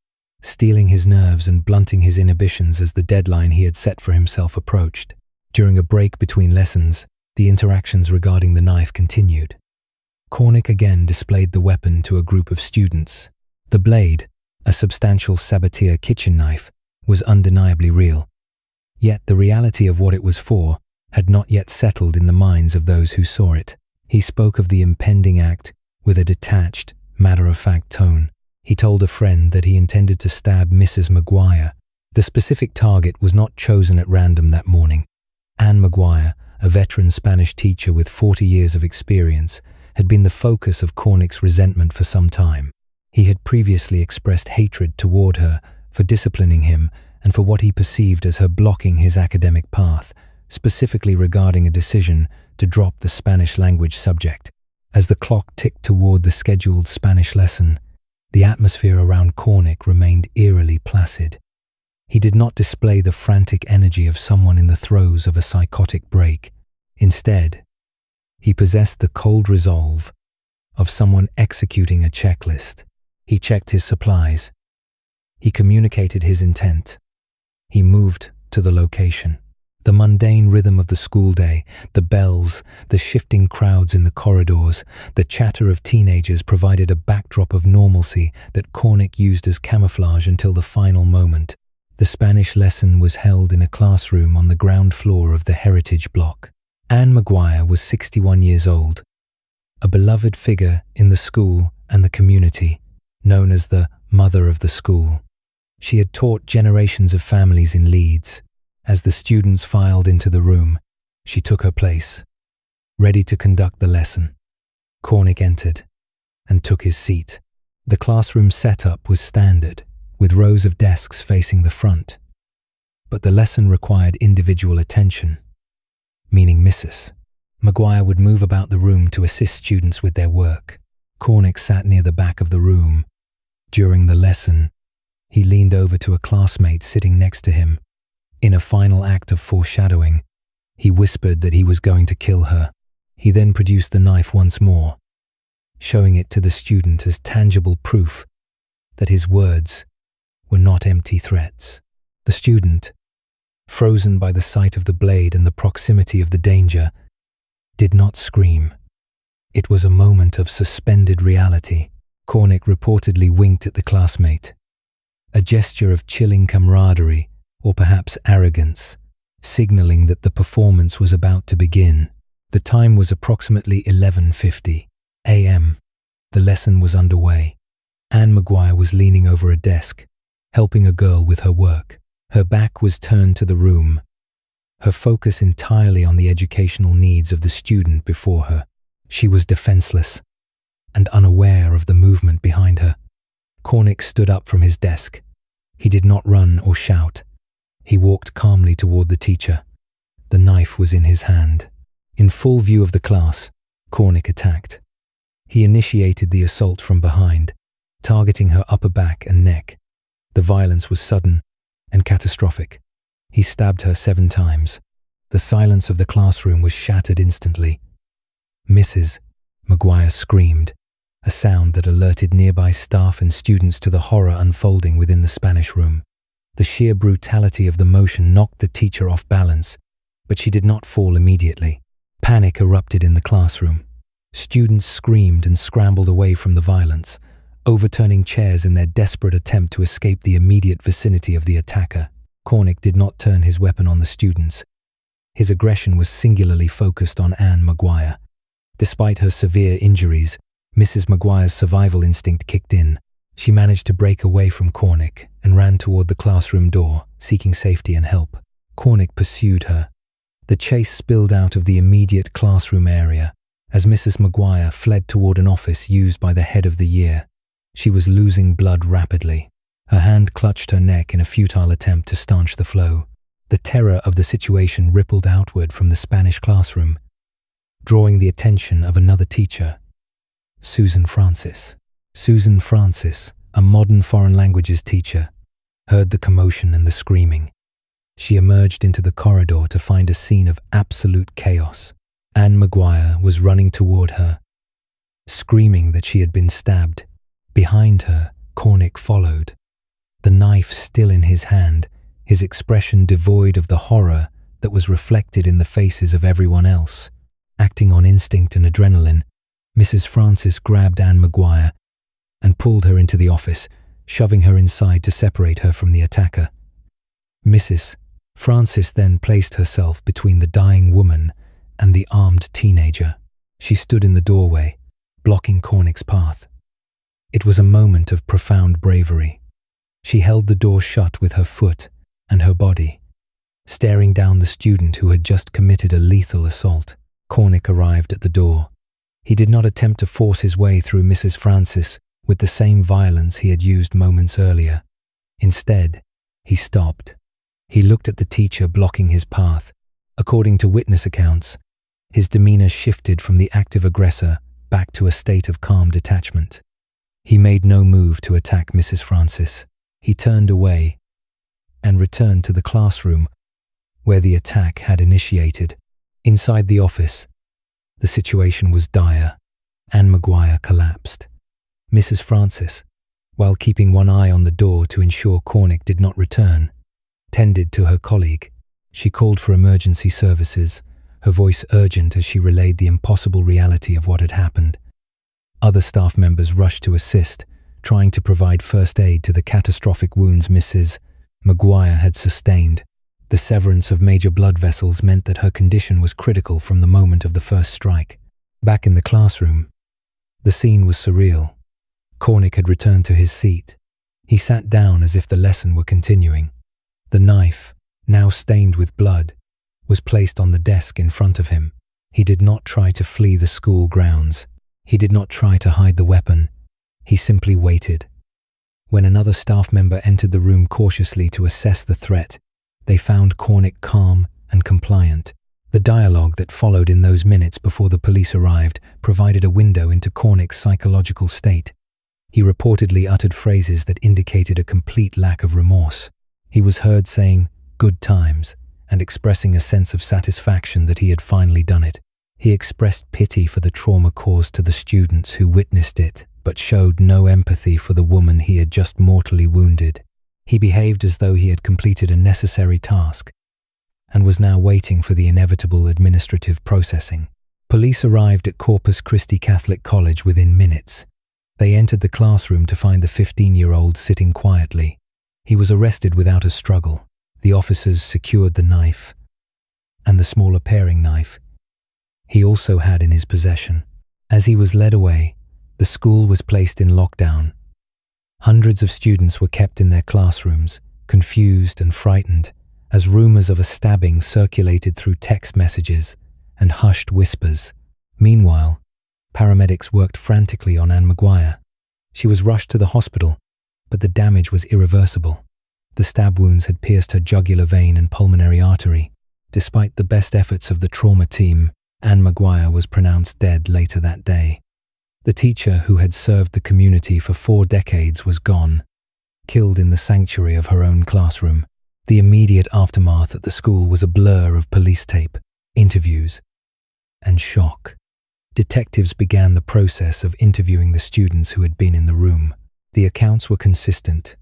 steeling his nerves and blunting his inhibitions as the deadline he had set for himself approached. During a break between lessons, the interactions regarding the knife continued. Cornick again displayed the weapon to a group of students. The blade, a substantial Sabatier kitchen knife, was undeniably real. Yet the reality of what it was for had not yet settled in the minds of those who saw it. He spoke of the impending act with a detached, matter-of-fact tone. He told a friend that he intended to stab Mrs. Maguire. The specific target was not chosen at random that morning. Anne Maguire, a veteran Spanish teacher with 40 years of experience, had been the focus of Cornick's resentment for some time. He had previously expressed hatred toward her for disciplining him and for what he perceived as her blocking his academic path, specifically regarding a decision to drop the Spanish language subject. As the clock ticked toward the scheduled Spanish lesson, the atmosphere around Cornick remained eerily placid. He did not display the frantic energy of someone in the throes of a psychotic break. Instead, he possessed the cold resolve of someone executing a checklist. He checked his supplies, He communicated his intent. He moved to the location. The mundane rhythm of the school day, the bells, the shifting crowds in the corridors, the chatter of teenagers provided a backdrop of normalcy that Cornick used as camouflage until the final moment. The Spanish lesson was held in a classroom on the ground floor of the Heritage Block. Anne Maguire was 61 years old, a beloved figure in the school and the community, known as the mother of the school. She had taught generations of families in Leeds. As the students filed into the room, she took her place, ready to conduct the lesson. Cornick entered and took his seat. The classroom setup was standard, with rows of desks facing the front. But the lesson required individual attention, meaning Mrs. Maguire would move about the room to assist students with their work. Cornick sat near the back of the room. During the lesson, he leaned over to a classmate sitting next to him. In a final act of foreshadowing, he whispered that he was going to kill her. He then produced the knife once more, showing it to the student as tangible proof that his words were not empty threats. The student, frozen by the sight of the blade and the proximity of the danger, did not scream. It was a moment of suspended reality. Cornick reportedly winked at the classmate, a gesture of chilling camaraderie, or perhaps arrogance, signaling that the performance was about to begin. The time was approximately 11:50 a.m. The lesson was underway. Anne Maguire was leaning over a desk, helping a girl with her work. Her back was turned to the room, her focus entirely on the educational needs of the student before her. She was defenseless and unaware of the movement behind her. Cornick stood up from his desk. He did not run or shout. He walked calmly toward the teacher. The knife was in his hand. In full view of the class, Cornick attacked. He initiated the assault from behind, targeting her upper back and neck. The violence was sudden and catastrophic. He stabbed her 7 times. The silence of the classroom was shattered instantly. Mrs. Maguire screamed, a sound that alerted nearby staff and students to the horror unfolding within the Spanish room. The sheer brutality of the motion knocked the teacher off balance, but she did not fall immediately. Panic erupted in the classroom. Students screamed and scrambled away from the violence, overturning chairs in their desperate attempt to escape the immediate vicinity of the attacker. Cornick did not turn his weapon on the students. His aggression was singularly focused on Anne Maguire. Despite her severe injuries, Mrs. Maguire's survival instinct kicked in. She managed to break away from Cornick and ran toward the classroom door, seeking safety and help. Cornick pursued her. The chase spilled out of the immediate classroom area as Mrs. Maguire fled toward an office used by the head of the year. She was losing blood rapidly. Her hand clutched her neck in a futile attempt to staunch the flow. The terror of the situation rippled outward from the Spanish classroom, drawing the attention of another teacher, Susan Francis. Susan Francis, a modern foreign languages teacher, heard the commotion and the screaming. She emerged into the corridor to find a scene of absolute chaos. Anne Maguire was running toward her, screaming that she had been stabbed. Behind her, Cornick followed, the knife still in his hand, his expression devoid of the horror that was reflected in the faces of everyone else. Acting on instinct and adrenaline, Mrs. Francis grabbed Anne Maguire and pulled her into the office, shoving her inside to separate her from the attacker. Mrs. Francis then placed herself between the dying woman and the armed teenager. She stood in the doorway, blocking Cornick's path. It was a moment of profound bravery. She held the door shut with her foot and her body, staring down the student who had just committed a lethal assault. Cornick arrived at the door. He did not attempt to force his way through Mrs. Francis with the same violence he had used moments earlier. Instead, he stopped. He looked at the teacher blocking his path. According to witness accounts, his demeanor shifted from the active aggressor back to a state of calm detachment. He made no move to attack Mrs. Francis. He turned away and returned to the classroom where the attack had initiated. Inside the office, the situation was dire. Anne Maguire collapsed. Mrs. Francis while keeping one eye on the door to ensure Cornick did not return, tended to her colleague. She called for emergency services, her voice urgent as she relayed the impossible reality of what had happened. Other staff members rushed to assist, trying to provide first aid to the catastrophic wounds Mrs. Maguire had sustained. The severance of major blood vessels meant that her condition was critical from the moment of the first strike. Back in the classroom, the scene was surreal. Cornick had returned to his seat. He sat down as if the lesson were continuing. The knife, now stained with blood, was placed on the desk in front of him. He did not try to flee the school grounds. He did not try to hide the weapon. He simply waited. When another staff member entered the room cautiously to assess the threat, they found Cornick calm and compliant. The dialogue that followed in those minutes before the police arrived provided a window into Cornick's psychological state. He reportedly uttered phrases that indicated a complete lack of remorse. He was heard saying, "good times," and expressing a sense of satisfaction that he had finally done it. He expressed pity for the trauma caused to the students who witnessed it, but showed no empathy for the woman he had just mortally wounded. He behaved as though he had completed a necessary task, and was now waiting for the inevitable administrative processing. Police arrived at Corpus Christi Catholic College within minutes. They entered the classroom to find the 15-year-old sitting quietly. He was arrested without a struggle. The officers secured the knife, and the smaller paring knife he also had in his possession. As he was led away, the school was placed in lockdown. Hundreds of students were kept in their classrooms, confused and frightened, as rumors of a stabbing circulated through text messages and hushed whispers. Meanwhile, paramedics worked frantically on Anne Maguire. She was rushed to the hospital, but the damage was irreversible. The stab wounds had pierced her jugular vein and pulmonary artery. Despite the best efforts of the trauma team, Anne Maguire was pronounced dead later that day. The teacher who had served the community for 4 decades was gone, killed in the sanctuary of her own classroom. The immediate aftermath at the school was a blur of police tape, interviews, and shock. Detectives began the process of interviewing the students who had been in the room. The accounts were consistent.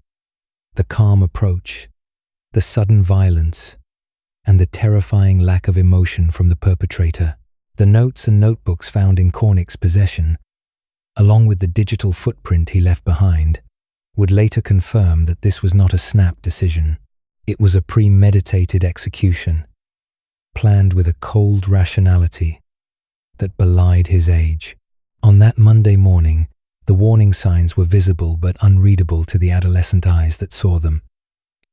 The calm approach, the sudden violence, and the terrifying lack of emotion from the perpetrator. The notes and notebooks found in Cornick's possession, along with the digital footprint he left behind, would later confirm that this was not a snap decision. It was a premeditated execution, planned with a cold rationality that belied his age. On that Monday morning, the warning signs were visible but unreadable to the adolescent eyes that saw them.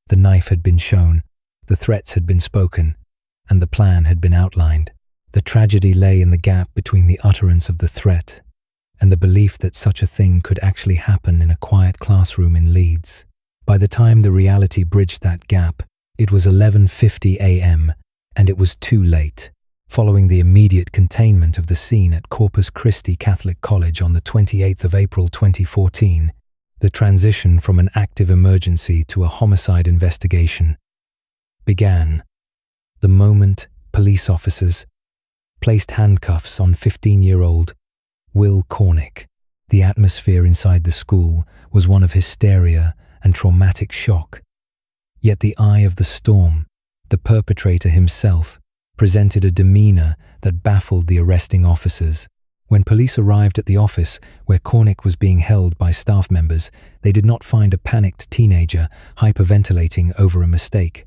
The knife had been shown, the threats had been spoken, and the plan had been outlined. The tragedy lay in the gap between the utterance of the threat and the belief that such a thing could actually happen in a quiet classroom in Leeds. By the time the reality bridged that gap, it was 11:50 a.m., and it was too late. Following the immediate containment of the scene at Corpus Christi Catholic College on the 28th of April 2014, the transition from an active emergency to a homicide investigation began. The moment police officers placed handcuffs on 15-year-old Will Cornick, the atmosphere inside the school was one of hysteria and traumatic shock. Yet the eye of the storm, the perpetrator himself, presented a demeanor that baffled the arresting officers. When police arrived at the office where Cornick was being held by staff members, they did not find a panicked teenager hyperventilating over a mistake,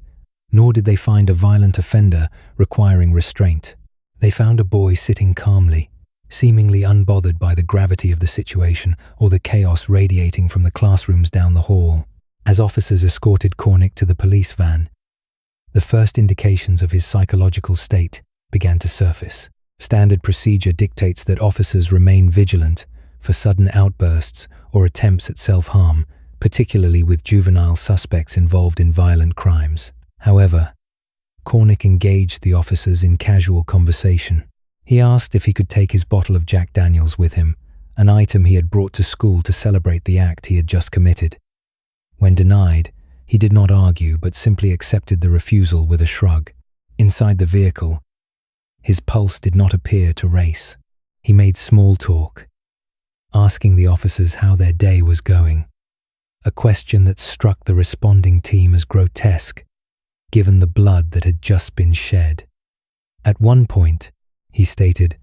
nor did they find a violent offender requiring restraint. They found a boy sitting calmly, seemingly unbothered by the gravity of the situation or the chaos radiating from the classrooms down the hall. As officers escorted Cornick to the police van, the first indications of his psychological state began to surface. Standard procedure dictates that officers remain vigilant for sudden outbursts or attempts at self-harm, particularly with juvenile suspects involved in violent crimes. However, Cornick engaged the officers in casual conversation. He asked if he could take his bottle of Jack Daniels with him, an item he had brought to school to celebrate the act he had just committed. When denied, he did not argue but simply accepted the refusal with a shrug. Inside the vehicle, his pulse did not appear to race. He made small talk, asking the officers how their day was going. a question that struck the responding team as grotesque, given the blood that had just been shed. At one point, he stated,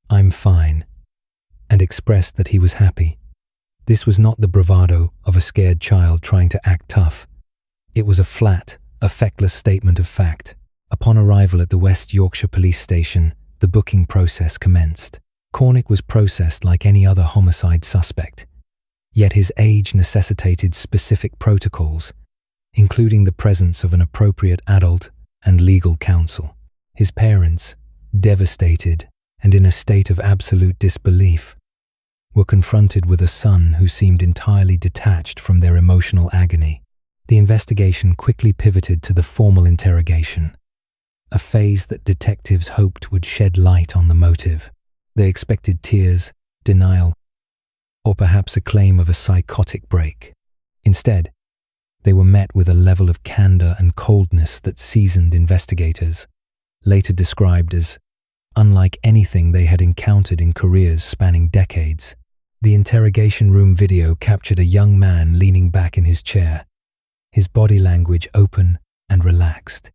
"I'm fine," and expressed that he was happy. This was not the bravado of a scared child trying to act tough. It was a flat, affectless statement of fact. Upon arrival at the West Yorkshire police station, the booking process commenced. Cornick was processed like any other homicide suspect, yet his age necessitated specific protocols, including the presence of an appropriate adult and legal counsel. His parents, devastated and in a state of absolute disbelief, were confronted with a son who seemed entirely detached from their emotional agony. The investigation quickly pivoted to the formal interrogation, a phase that detectives hoped would shed light on the motive. They expected tears, denial, or perhaps a claim of a psychotic break. Instead, they were met with a level of candor and coldness that seasoned investigators, later described as unlike anything they had encountered in careers spanning decades. The interrogation room video captured a young man leaning back in his chair, his body language open and relaxed.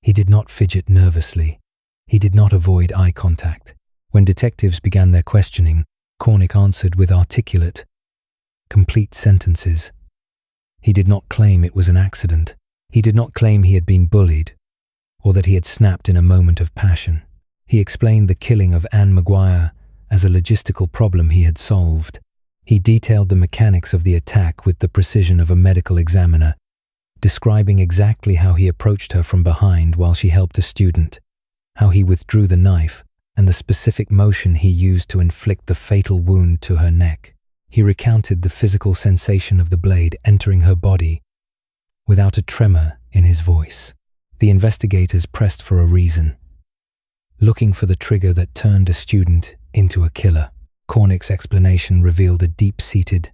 He did not fidget nervously. He did not avoid eye contact. When detectives began their questioning, Cornick answered with articulate, complete sentences. He did not claim it was an accident. He did not claim he had been bullied, or that he had snapped in a moment of passion. He explained the killing of Anne Maguire as a logistical problem he had solved. He detailed the mechanics of the attack with the precision of a medical examiner, describing exactly how he approached her from behind while she helped a student, how he withdrew the knife, and the specific motion he used to inflict the fatal wound to her neck. He recounted the physical sensation of the blade entering her body, without a tremor in his voice. The investigators pressed for a reason, looking for the trigger that turned a student into a killer. Cornick's explanation revealed a deep-seated,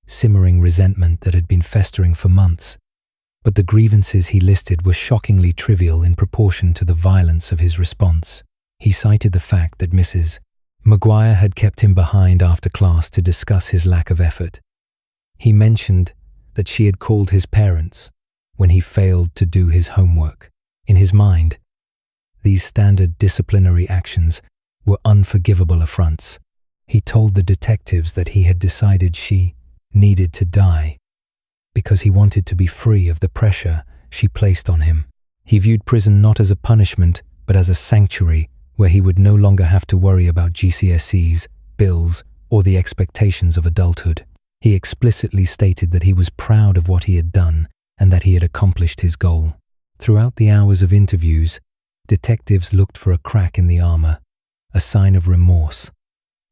simmering resentment that had been festering for months, but the grievances he listed were shockingly trivial in proportion to the violence of his response. He cited the fact that Mrs. Maguire had kept him behind after class to discuss his lack of effort. He mentioned that she had called his parents when he failed to do his homework. In his mind, these standard disciplinary actions were unforgivable affronts. He told the detectives that he had decided she needed to die because he wanted to be free of the pressure she placed on him. He viewed prison not as a punishment, but as a sanctuary where he would no longer have to worry about GCSEs, bills, or the expectations of adulthood. He explicitly stated that he was proud of what he had done and that he had accomplished his goal. Throughout the hours of interviews, detectives looked for a crack in the armor, a sign of remorse.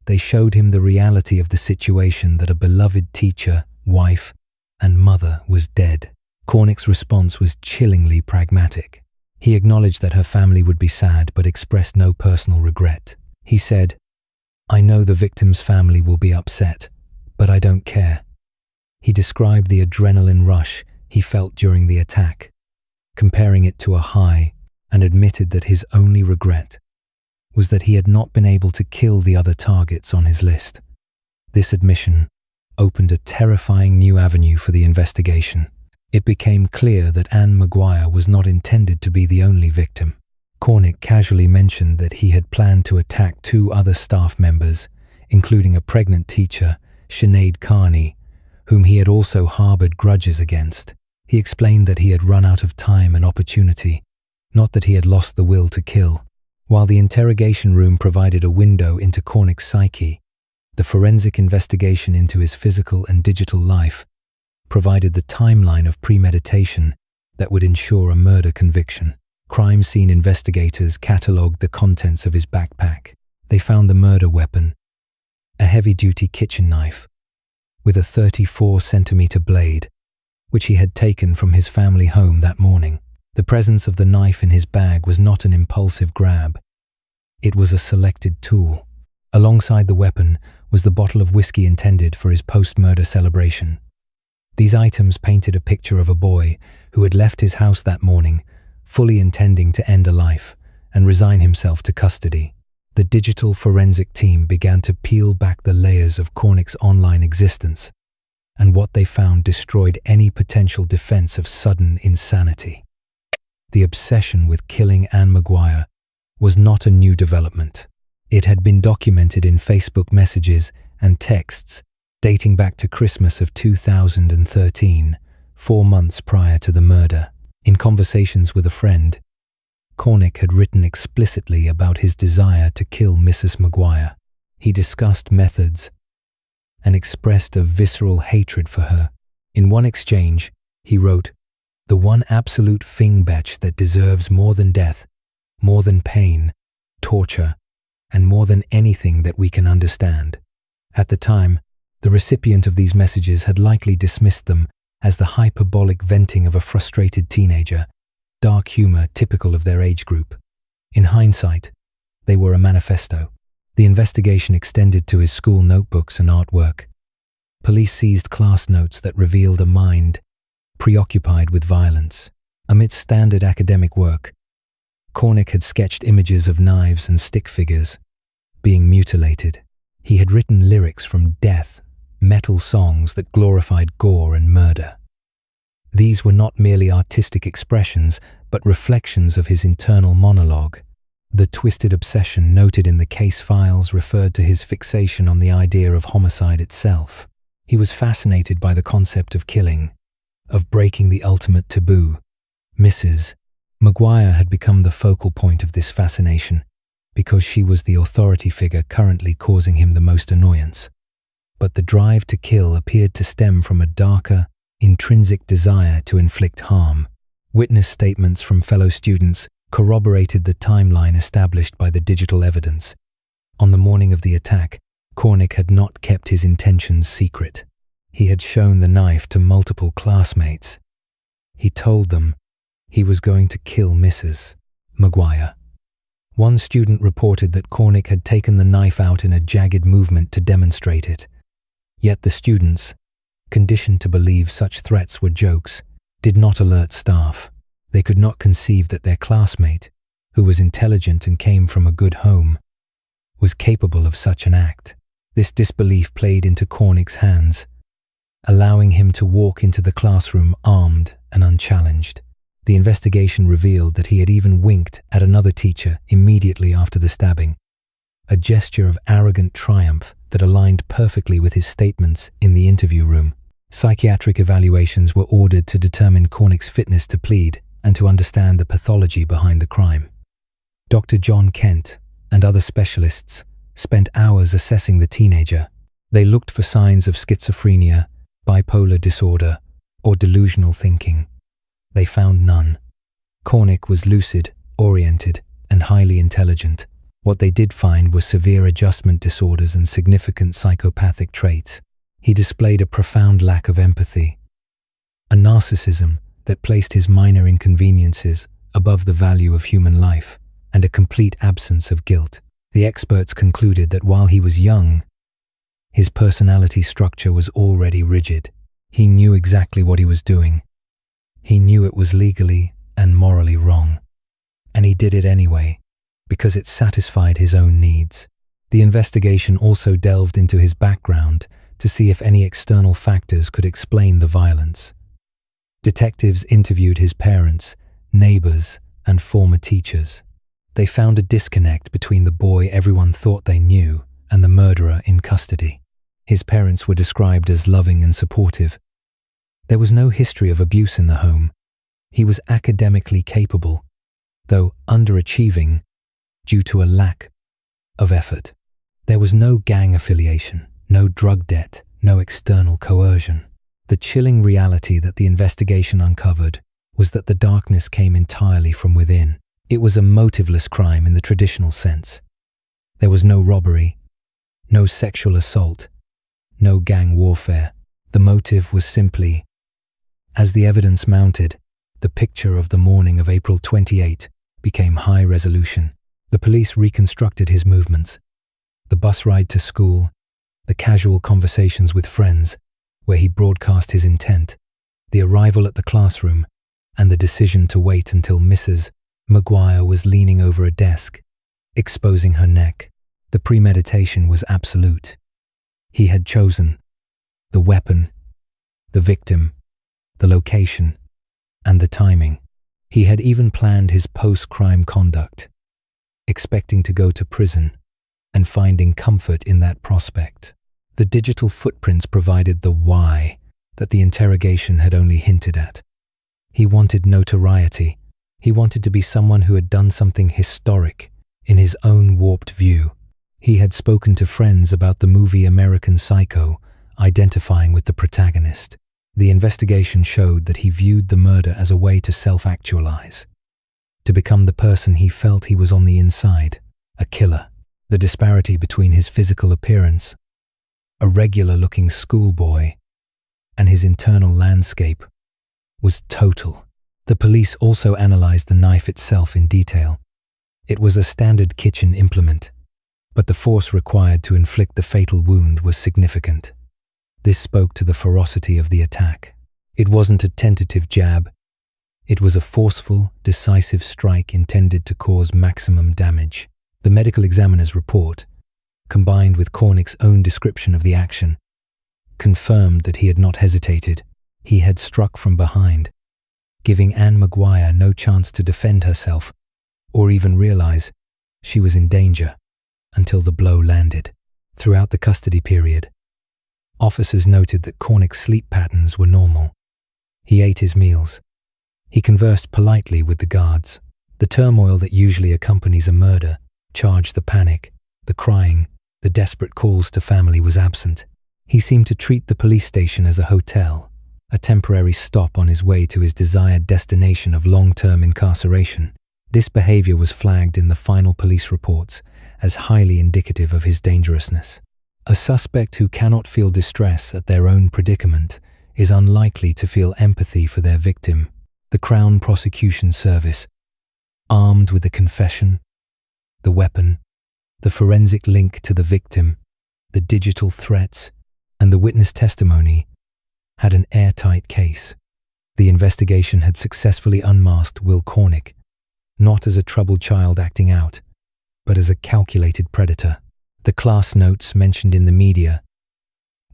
They showed him the reality of the situation, that a beloved teacher, wife, and mother was dead. Cornick's response was chillingly pragmatic. He acknowledged that her family would be sad, but expressed no personal regret. He said, "I know the victim's family will be upset, but I don't care." He described the adrenaline rush he felt during the attack, comparing it to a high, and admitted that his only regret was that he had not been able to kill the other targets on his list. This admission opened a terrifying new avenue for the investigation. It became clear that Anne Maguire was not intended to be the only victim. Cornick casually mentioned that he had planned to attack 2 other staff members, including a pregnant teacher, Sinead Carney, whom he had also harbored grudges against. He explained that he had run out of time and opportunity, not that he had lost the will to kill. While the interrogation room provided a window into Cornick's psyche, the forensic investigation into his physical and digital life provided the timeline of premeditation that would ensure a murder conviction. Crime scene investigators catalogued the contents of his backpack. They found the murder weapon, a heavy-duty kitchen knife with a 34-centimeter blade, which he had taken from his family home that morning. The presence of the knife in his bag was not an impulsive grab. It was a selected tool. Alongside the weapon was the bottle of whiskey intended for his post-murder celebration. These items painted a picture of a boy who had left his house that morning, fully intending to end a life and resign himself to custody. The digital forensic team began to peel back the layers of Cornick's online existence and what they found destroyed any potential defense of sudden insanity. The obsession with killing Anne Maguire was not a new development. It had been documented in Facebook messages and texts dating back to Christmas of 2013, 4 months prior to the murder. In conversations with a friend, Cornick had written explicitly about his desire to kill Mrs. Maguire. He discussed methods and expressed a visceral hatred for her. In one exchange, he wrote, "The one absolute thing, bitch, that deserves more than death, more than pain, torture, and more than anything that we can understand." At the time, the recipient of these messages had likely dismissed them as the hyperbolic venting of a frustrated teenager, dark humor typical of their age group. In hindsight, they were a manifesto. The investigation extended to his school notebooks and artwork. Police seized class notes that revealed a mind preoccupied with violence. Amidst standard academic work, Cornick had sketched images of knives and stick figures being mutilated. He had written lyrics from death, metal songs that glorified gore and murder. These were not merely artistic expressions, but reflections of his internal monologue. The twisted obsession noted in the case files referred to his fixation on the idea of homicide itself. He was fascinated by the concept of killing, of breaking the ultimate taboo. Mrs. Maguire had become the focal point of this fascination because she was the authority figure currently causing him the most annoyance. But the drive to kill appeared to stem from a darker, intrinsic desire to inflict harm. Witness statements from fellow students corroborated the timeline established by the digital evidence. On the morning of the attack, Cornick had not kept his intentions secret. He had shown the knife to multiple classmates. He told them he was going to kill Mrs. Maguire. One student reported that Cornick had taken the knife out in a jagged movement to demonstrate it. Yet the students, conditioned to believe such threats were jokes, did not alert staff. They could not conceive that their classmate, who was intelligent and came from a good home, was capable of such an act. This disbelief played into Cornick's hands, allowing him to walk into the classroom armed and unchallenged. The investigation revealed that he had even winked at another teacher immediately after the stabbing, a gesture of arrogant triumph that aligned perfectly with his statements in the interview room. Psychiatric evaluations were ordered to determine Cornick's fitness to plead and to understand the pathology behind the crime. Dr. John Kent and other specialists spent hours assessing the teenager. They looked for signs of schizophrenia, bipolar disorder, or delusional thinking. They found none. Cornick was lucid, oriented, and highly intelligent. What they did find were severe adjustment disorders and significant psychopathic traits. He displayed a profound lack of empathy, a narcissism that placed his minor inconveniences above the value of human life, and a complete absence of guilt. The experts concluded that while he was young, his personality structure was already rigid. He knew exactly what he was doing. He knew it was legally and morally wrong. And he did it anyway, because it satisfied his own needs. The investigation also delved into his background to see if any external factors could explain the violence. Detectives interviewed his parents, neighbors, and former teachers. They found a disconnect between the boy everyone thought they knew and the murderer in custody. His parents were described as loving and supportive. There was no history of abuse in the home. He was academically capable, though underachieving due to a lack of effort. There was no gang affiliation, no drug debt, no external coercion. The chilling reality that the investigation uncovered was that the darkness came entirely from within. It was a motiveless crime in the traditional sense. There was no robbery, no sexual assault, no gang warfare. The motive was simply, as the evidence mounted, the picture of the morning of April 28 became high resolution. The police reconstructed his movements, the bus ride to school, the casual conversations with friends, where he broadcast his intent, the arrival at the classroom, and the decision to wait until Mrs. Maguire was leaning over a desk, exposing her neck. The premeditation was absolute. He had chosen the weapon the victim, the location, and the timing. He had even planned his post-crime conduct, expecting to go to prison and finding comfort in that prospect. The digital footprints provided the why that the interrogation had only hinted at. He wanted notoriety. He wanted to be someone who had done something historic in his own warped view. He had spoken to friends about the movie American Psycho, identifying with the protagonist. The investigation showed that he viewed the murder as a way to self-actualize, to become the person he felt he was on the inside, a killer. The disparity between his physical appearance, a regular-looking schoolboy, and his internal landscape was total. The police also analyzed the knife itself in detail. It was a standard kitchen implement, but the force required to inflict the fatal wound was significant. This spoke to the ferocity of the attack. It wasn't a tentative jab. It was a forceful, decisive strike intended to cause maximum damage. The medical examiner's report, combined with Cornick's own description of the action, confirmed that he had not hesitated. He had struck from behind, giving Anne Maguire no chance to defend herself or even realize she was in danger until the blow landed. Throughout the custody period, officers noted that Cornick's sleep patterns were normal. He ate his meals. He conversed politely with the guards. The turmoil that usually accompanies a murder, charged the panic, the crying, the desperate calls to family was absent. He seemed to treat the police station as a hotel, a temporary stop on his way to his desired destination of long-term incarceration. This behavior was flagged in the final police reports as highly indicative of his dangerousness. A suspect who cannot feel distress at their own predicament is unlikely to feel empathy for their victim. The Crown Prosecution Service, armed with the confession, the weapon, the forensic link to the victim, the digital threats, and the witness testimony, had an airtight case. The investigation had successfully unmasked Will Cornick, not as a troubled child acting out, but as a calculated predator. The class notes mentioned in the media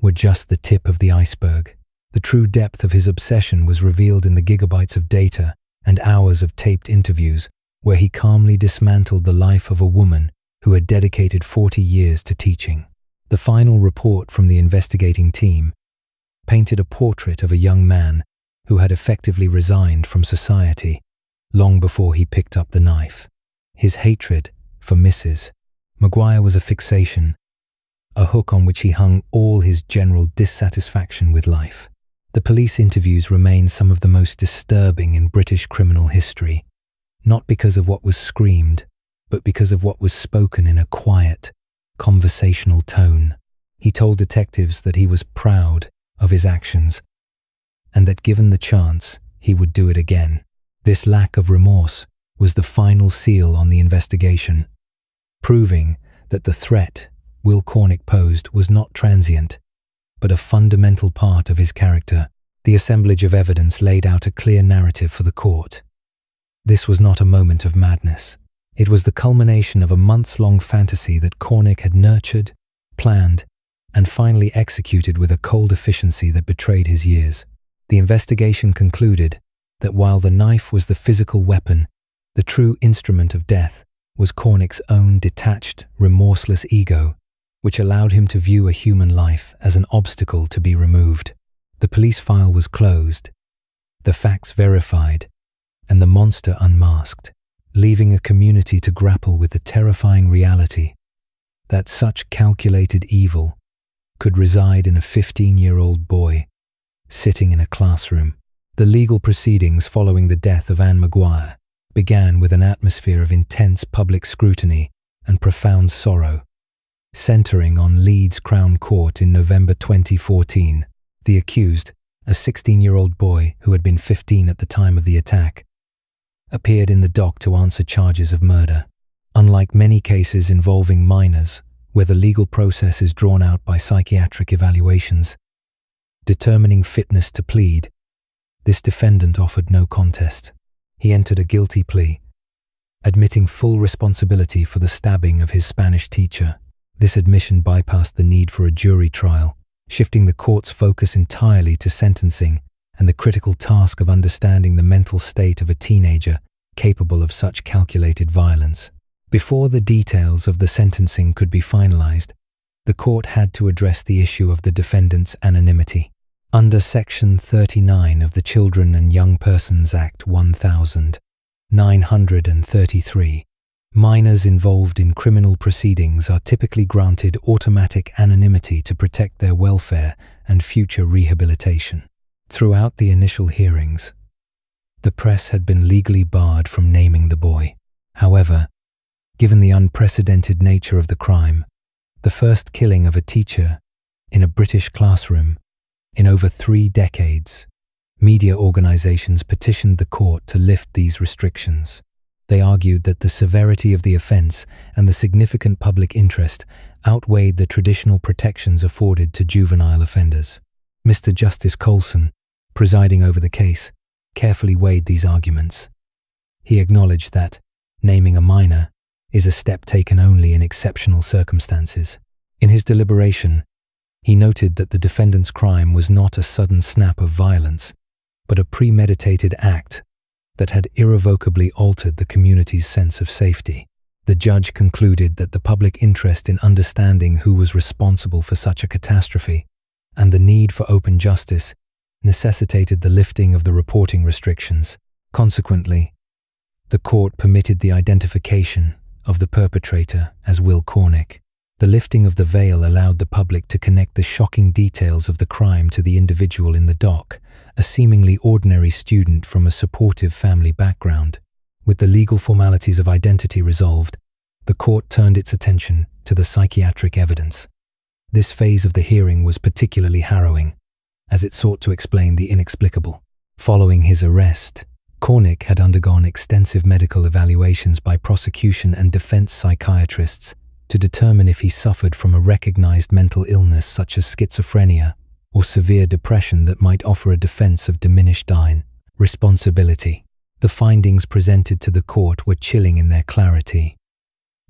were just the tip of the iceberg. The true depth of his obsession was revealed in the gigabytes of data and hours of taped interviews where he calmly dismantled the life of a woman who had dedicated 40 years to teaching. The final report from the investigating team painted a portrait of a young man who had effectively resigned from society long before he picked up the knife. His hatred for Mrs. Maguire was a fixation, a hook on which he hung all his general dissatisfaction with life. The police interviews remain some of the most disturbing in British criminal history, not because of what was screamed, but because of what was spoken in a quiet, conversational tone. He told detectives that he was proud of his actions, and that given the chance, he would do it again. This lack of remorse was the final seal on the investigation, proving that the threat Will Cornick posed was not transient, but a fundamental part of his character. The assemblage of evidence laid out a clear narrative for the court. This was not a moment of madness. It was the culmination of a months-long fantasy that Cornick had nurtured, planned, and finally executed with a cold efficiency that betrayed his years. The investigation concluded that while the knife was the physical weapon, the true instrument of death was Cornick's own detached, remorseless ego, which allowed him to view a human life as an obstacle to be removed. The police file was closed, the facts verified, and the monster unmasked, leaving a community to grapple with the terrifying reality that such calculated evil could reside in a 15-year-old boy sitting in a classroom. The legal proceedings following the death of Anne Maguire began with an atmosphere of intense public scrutiny and profound sorrow. Centering on Leeds Crown Court in November 2014, the accused, a 16-year-old boy who had been 15 at the time of the attack, appeared in the dock to answer charges of murder. Unlike many cases involving minors, where the legal process is drawn out by psychiatric evaluations, determining fitness to plead, this defendant offered no contest. He entered a guilty plea, admitting full responsibility for the stabbing of his Spanish teacher. This admission bypassed the need for a jury trial, shifting the court's focus entirely to sentencing and the critical task of understanding the mental state of a teenager capable of such calculated violence. Before the details of the sentencing could be finalized, the court had to address the issue of the defendant's anonymity. Under Section 39 of the Children and Young Persons Act 1933, minors involved in criminal proceedings are typically granted automatic anonymity to protect their welfare and future rehabilitation. Throughout the initial hearings, the press had been legally barred from naming the boy. However, given the unprecedented nature of the crime, the first killing of a teacher in a British classroom in over 3 decades, media organizations petitioned the court to lift these restrictions. They argued that the severity of the offense and the significant public interest outweighed the traditional protections afforded to juvenile offenders. Mr. Justice Colson, presiding over the case, carefully weighed these arguments. He acknowledged that naming a minor is a step taken only in exceptional circumstances. In his deliberation, he noted that the defendant's crime was not a sudden snap of violence, but a premeditated act that had irrevocably altered the community's sense of safety. The judge concluded that the public interest in understanding who was responsible for such a catastrophe and the need for open justice necessitated the lifting of the reporting restrictions. Consequently, the court permitted the identification of the perpetrator as Will Cornick. The lifting of the veil allowed the public to connect the shocking details of the crime to the individual in the dock, a seemingly ordinary student from a supportive family background. With the legal formalities of identity resolved, the court turned its attention to the psychiatric evidence. This phase of the hearing was particularly harrowing, as it sought to explain the inexplicable. Following his arrest, Cornick had undergone extensive medical evaluations by prosecution and defense psychiatrists to determine if he suffered from a recognized mental illness such as schizophrenia or severe depression that might offer a defense of diminished responsibility. The findings presented to the court were chilling in their clarity.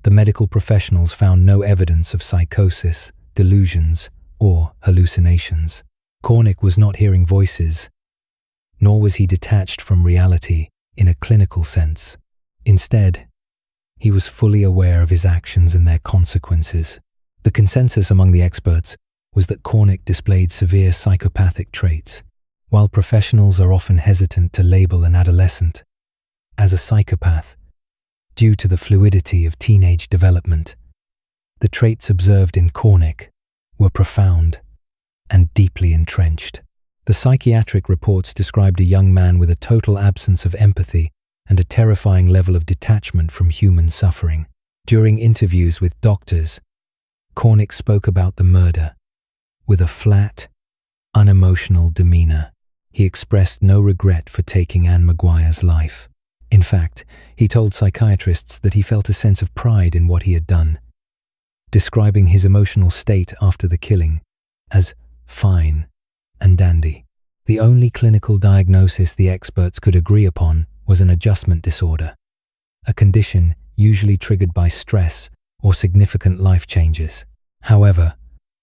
The medical professionals found no evidence of psychosis, delusions, or hallucinations. Cornick was not hearing voices, nor was he detached from reality in a clinical sense. Instead, he was fully aware of his actions and their consequences. The consensus among the experts was that Cornick displayed severe psychopathic traits. While professionals are often hesitant to label an adolescent as a psychopath due to the fluidity of teenage development, the traits observed in Cornick were profound and deeply entrenched. The psychiatric reports described a young man with a total absence of empathy and a terrifying level of detachment from human suffering. During interviews with doctors, Cornick spoke about the murder with a flat, unemotional demeanor. He expressed no regret for taking Anne Maguire's life. In fact, he told psychiatrists that he felt a sense of pride in what he had done, describing his emotional state after the killing as fine and dandy. The only clinical diagnosis the experts could agree upon was an adjustment disorder, a condition usually triggered by stress or significant life changes. However,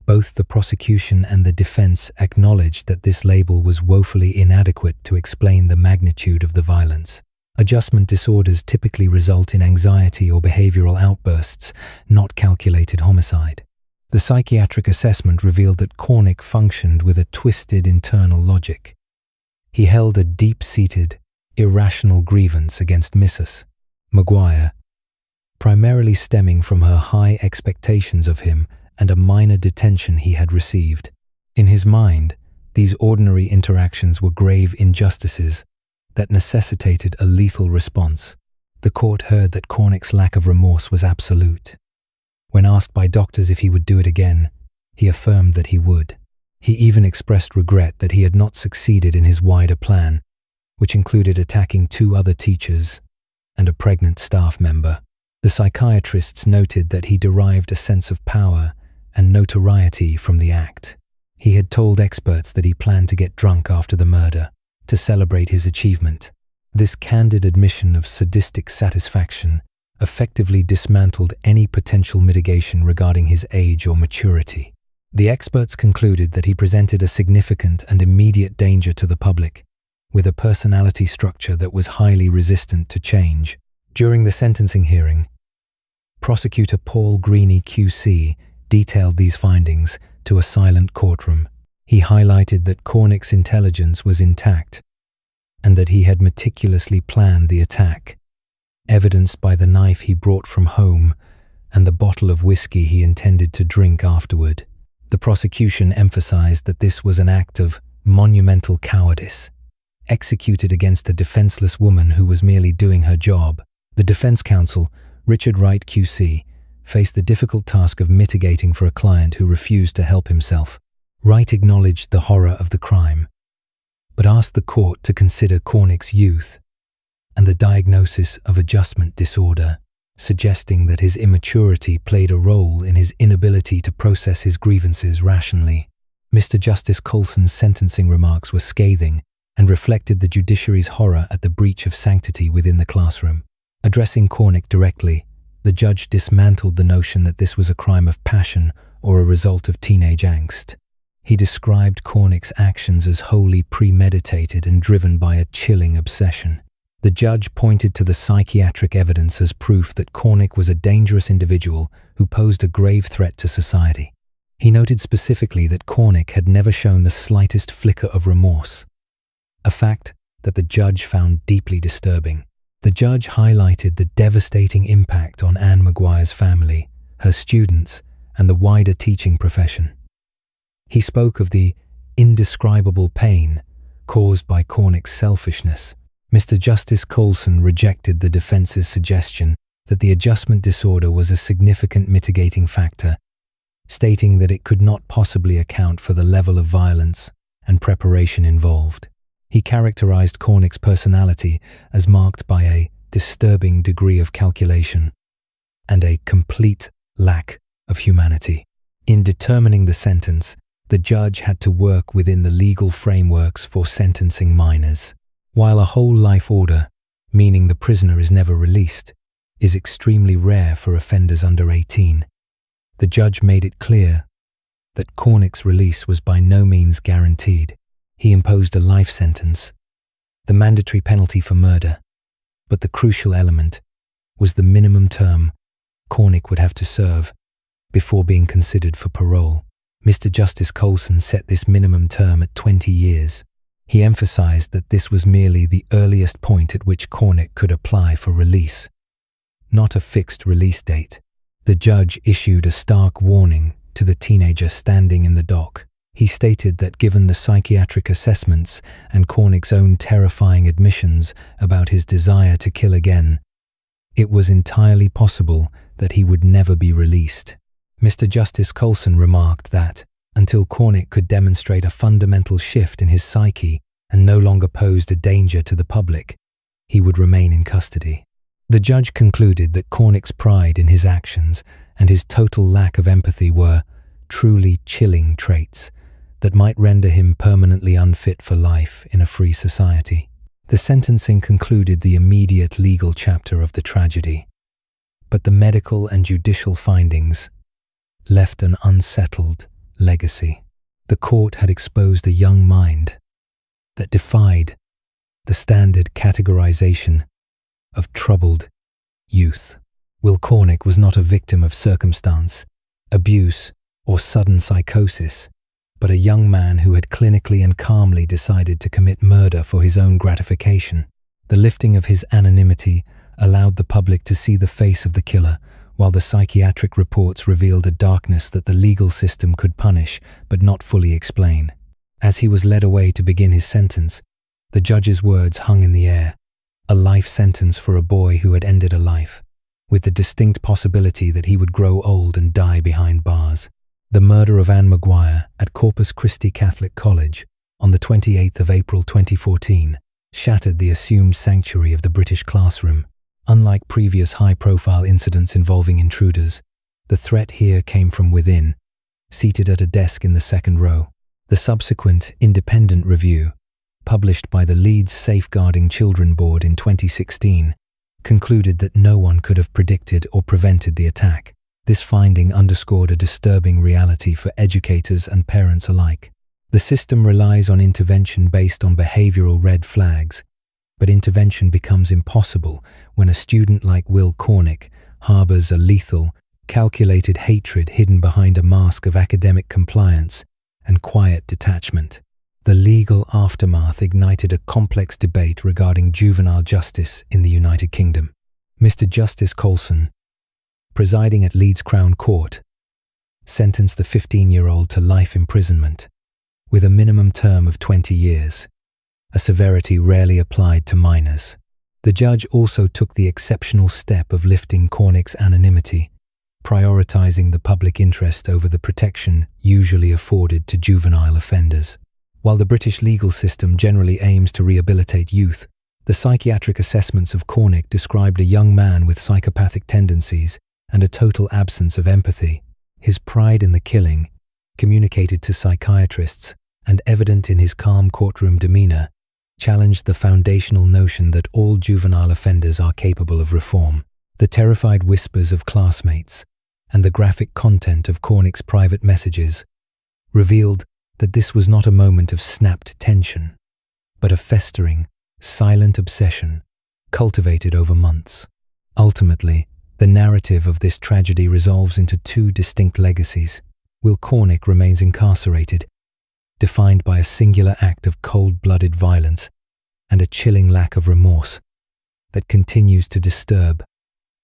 both the prosecution and the defense acknowledged that this label was woefully inadequate to explain the magnitude of the violence. Adjustment disorders typically result in anxiety or behavioral outbursts, not calculated homicide. The psychiatric assessment revealed that Cornick functioned with a twisted internal logic. He held a deep-seated, irrational grievance against Mrs. Maguire, primarily stemming from her high expectations of him and a minor detention he had received. In his mind, these ordinary interactions were grave injustices that necessitated a lethal response. The court heard that Cornick's lack of remorse was absolute. When asked by doctors if he would do it again, he affirmed that he would. He even expressed regret that he had not succeeded in his wider plan, which included attacking 2 other teachers and a pregnant staff member. The psychiatrists noted that he derived a sense of power and notoriety from the act. He had told experts that he planned to get drunk after the murder to celebrate his achievement. This candid admission of sadistic satisfaction effectively dismantled any potential mitigation regarding his age or maturity. The experts concluded that he presented a significant and immediate danger to the public, with a personality structure that was highly resistant to change. During the sentencing hearing, prosecutor Paul Greeny QC detailed these findings to a silent courtroom. He highlighted that Cornick's intelligence was intact and that he had meticulously planned the attack, evidenced by the knife he brought from home and the bottle of whiskey he intended to drink afterward. The prosecution emphasized that this was an act of monumental cowardice, executed against a defenseless woman who was merely doing her job. The defense counsel, Richard Wright QC, faced the difficult task of mitigating for a client who refused to help himself. Wright acknowledged the horror of the crime, but asked the court to consider Cornick's youth and the diagnosis of adjustment disorder, suggesting that his immaturity played a role in his inability to process his grievances rationally. Mr. Justice Colson's sentencing remarks were scathing and reflected the judiciary's horror at the breach of sanctity within the classroom. Addressing Cornick directly, the judge dismantled the notion that this was a crime of passion or a result of teenage angst. He described Cornick's actions as wholly premeditated and driven by a chilling obsession. The judge pointed to the psychiatric evidence as proof that Cornick was a dangerous individual who posed a grave threat to society. He noted specifically that Cornick had never shown the slightest flicker of remorse, a fact that the judge found deeply disturbing. The judge highlighted the devastating impact on Anne Maguire's family, her students, and the wider teaching profession. He spoke of the indescribable pain caused by Cornick's selfishness. Mr. Justice Colson rejected the defense's suggestion that the adjustment disorder was a significant mitigating factor, stating that it could not possibly account for the level of violence and preparation involved. He characterized Cornick's personality as marked by a disturbing degree of calculation and a complete lack of humanity. In determining the sentence, the judge had to work within the legal frameworks for sentencing minors. While a whole life order, meaning the prisoner is never released, is extremely rare for offenders under 18, the judge made it clear that Cornick's release was by no means guaranteed. He imposed a life sentence, the mandatory penalty for murder, but the crucial element was the minimum term Cornick would have to serve before being considered for parole. Mr. Justice Colson set this minimum term at 20 years. He emphasized that this was merely the earliest point at which Cornick could apply for release, not a fixed release date. The judge issued a stark warning to the teenager standing in the dock. He stated that given the psychiatric assessments and Cornick's own terrifying admissions about his desire to kill again, it was entirely possible that he would never be released. Mr. Justice Colson remarked that, until Cornick could demonstrate a fundamental shift in his psyche and no longer posed a danger to the public, he would remain in custody. The judge concluded that Cornick's pride in his actions and his total lack of empathy were truly chilling traits that might render him permanently unfit for life in a free society. The sentencing concluded the immediate legal chapter of the tragedy, but the medical and judicial findings left an unsettled legacy. The court had exposed a young mind that defied the standard categorization of troubled youth. Will Cornick was not a victim of circumstance, abuse, or sudden psychosis, but a young man who had clinically and calmly decided to commit murder for his own gratification. The lifting of his anonymity allowed the public to see the face of the killer, while the psychiatric reports revealed a darkness that the legal system could punish but not fully explain. As he was led away to begin his sentence, the judge's words hung in the air, a life sentence for a boy who had ended a life, with the distinct possibility that he would grow old and die behind bars. The murder of Anne Maguire at Corpus Christi Catholic College on the 28th of April 2014 shattered the assumed sanctuary of the British classroom. Unlike previous high-profile incidents involving intruders, the threat here came from within, seated at a desk in the second row. The subsequent independent review, published by the Leeds Safeguarding Children Board in 2016, concluded that no one could have predicted or prevented the attack. This finding underscored a disturbing reality for educators and parents alike. The system relies on intervention based on behavioral red flags, but intervention becomes impossible when a student like Will Cornick harbors a lethal, calculated hatred hidden behind a mask of academic compliance and quiet detachment. The legal aftermath ignited a complex debate regarding juvenile justice in the United Kingdom. Mr. Justice Colson, presiding at Leeds Crown Court, sentenced the 15-year-old to life imprisonment, with a minimum term of 20 years, a severity rarely applied to minors. The judge also took the exceptional step of lifting Cornick's anonymity, prioritizing the public interest over the protection usually afforded to juvenile offenders. While the British legal system generally aims to rehabilitate youth, the psychiatric assessments of Cornick described a young man with psychopathic tendencies and a total absence of empathy. His pride in the killing, communicated to psychiatrists and evident in his calm courtroom demeanor, challenged the foundational notion that all juvenile offenders are capable of reform. The terrified whispers of classmates and the graphic content of Cornick's private messages revealed that this was not a moment of snapped tension, but a festering, silent obsession cultivated over months. Ultimately, the narrative of this tragedy resolves into two distinct legacies. Will Cornick remains incarcerated, defined by a singular act of cold-blooded violence and a chilling lack of remorse that continues to disturb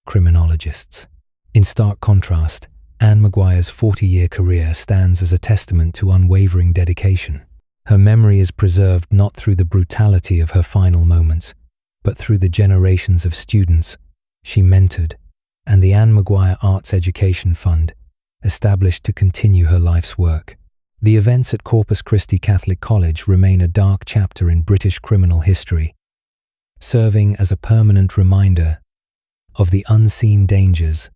criminologists. In stark contrast, Anne Maguire's 40-year career stands as a testament to unwavering dedication. Her memory is preserved not through the brutality of her final moments, but through the generations of students she mentored and the Anne Maguire Arts Education Fund, established to continue her life's work. The events at Corpus Christi Catholic College remain a dark chapter in British criminal history, serving as a permanent reminder of the unseen dangers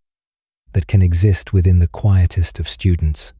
that can exist within the quietest of students.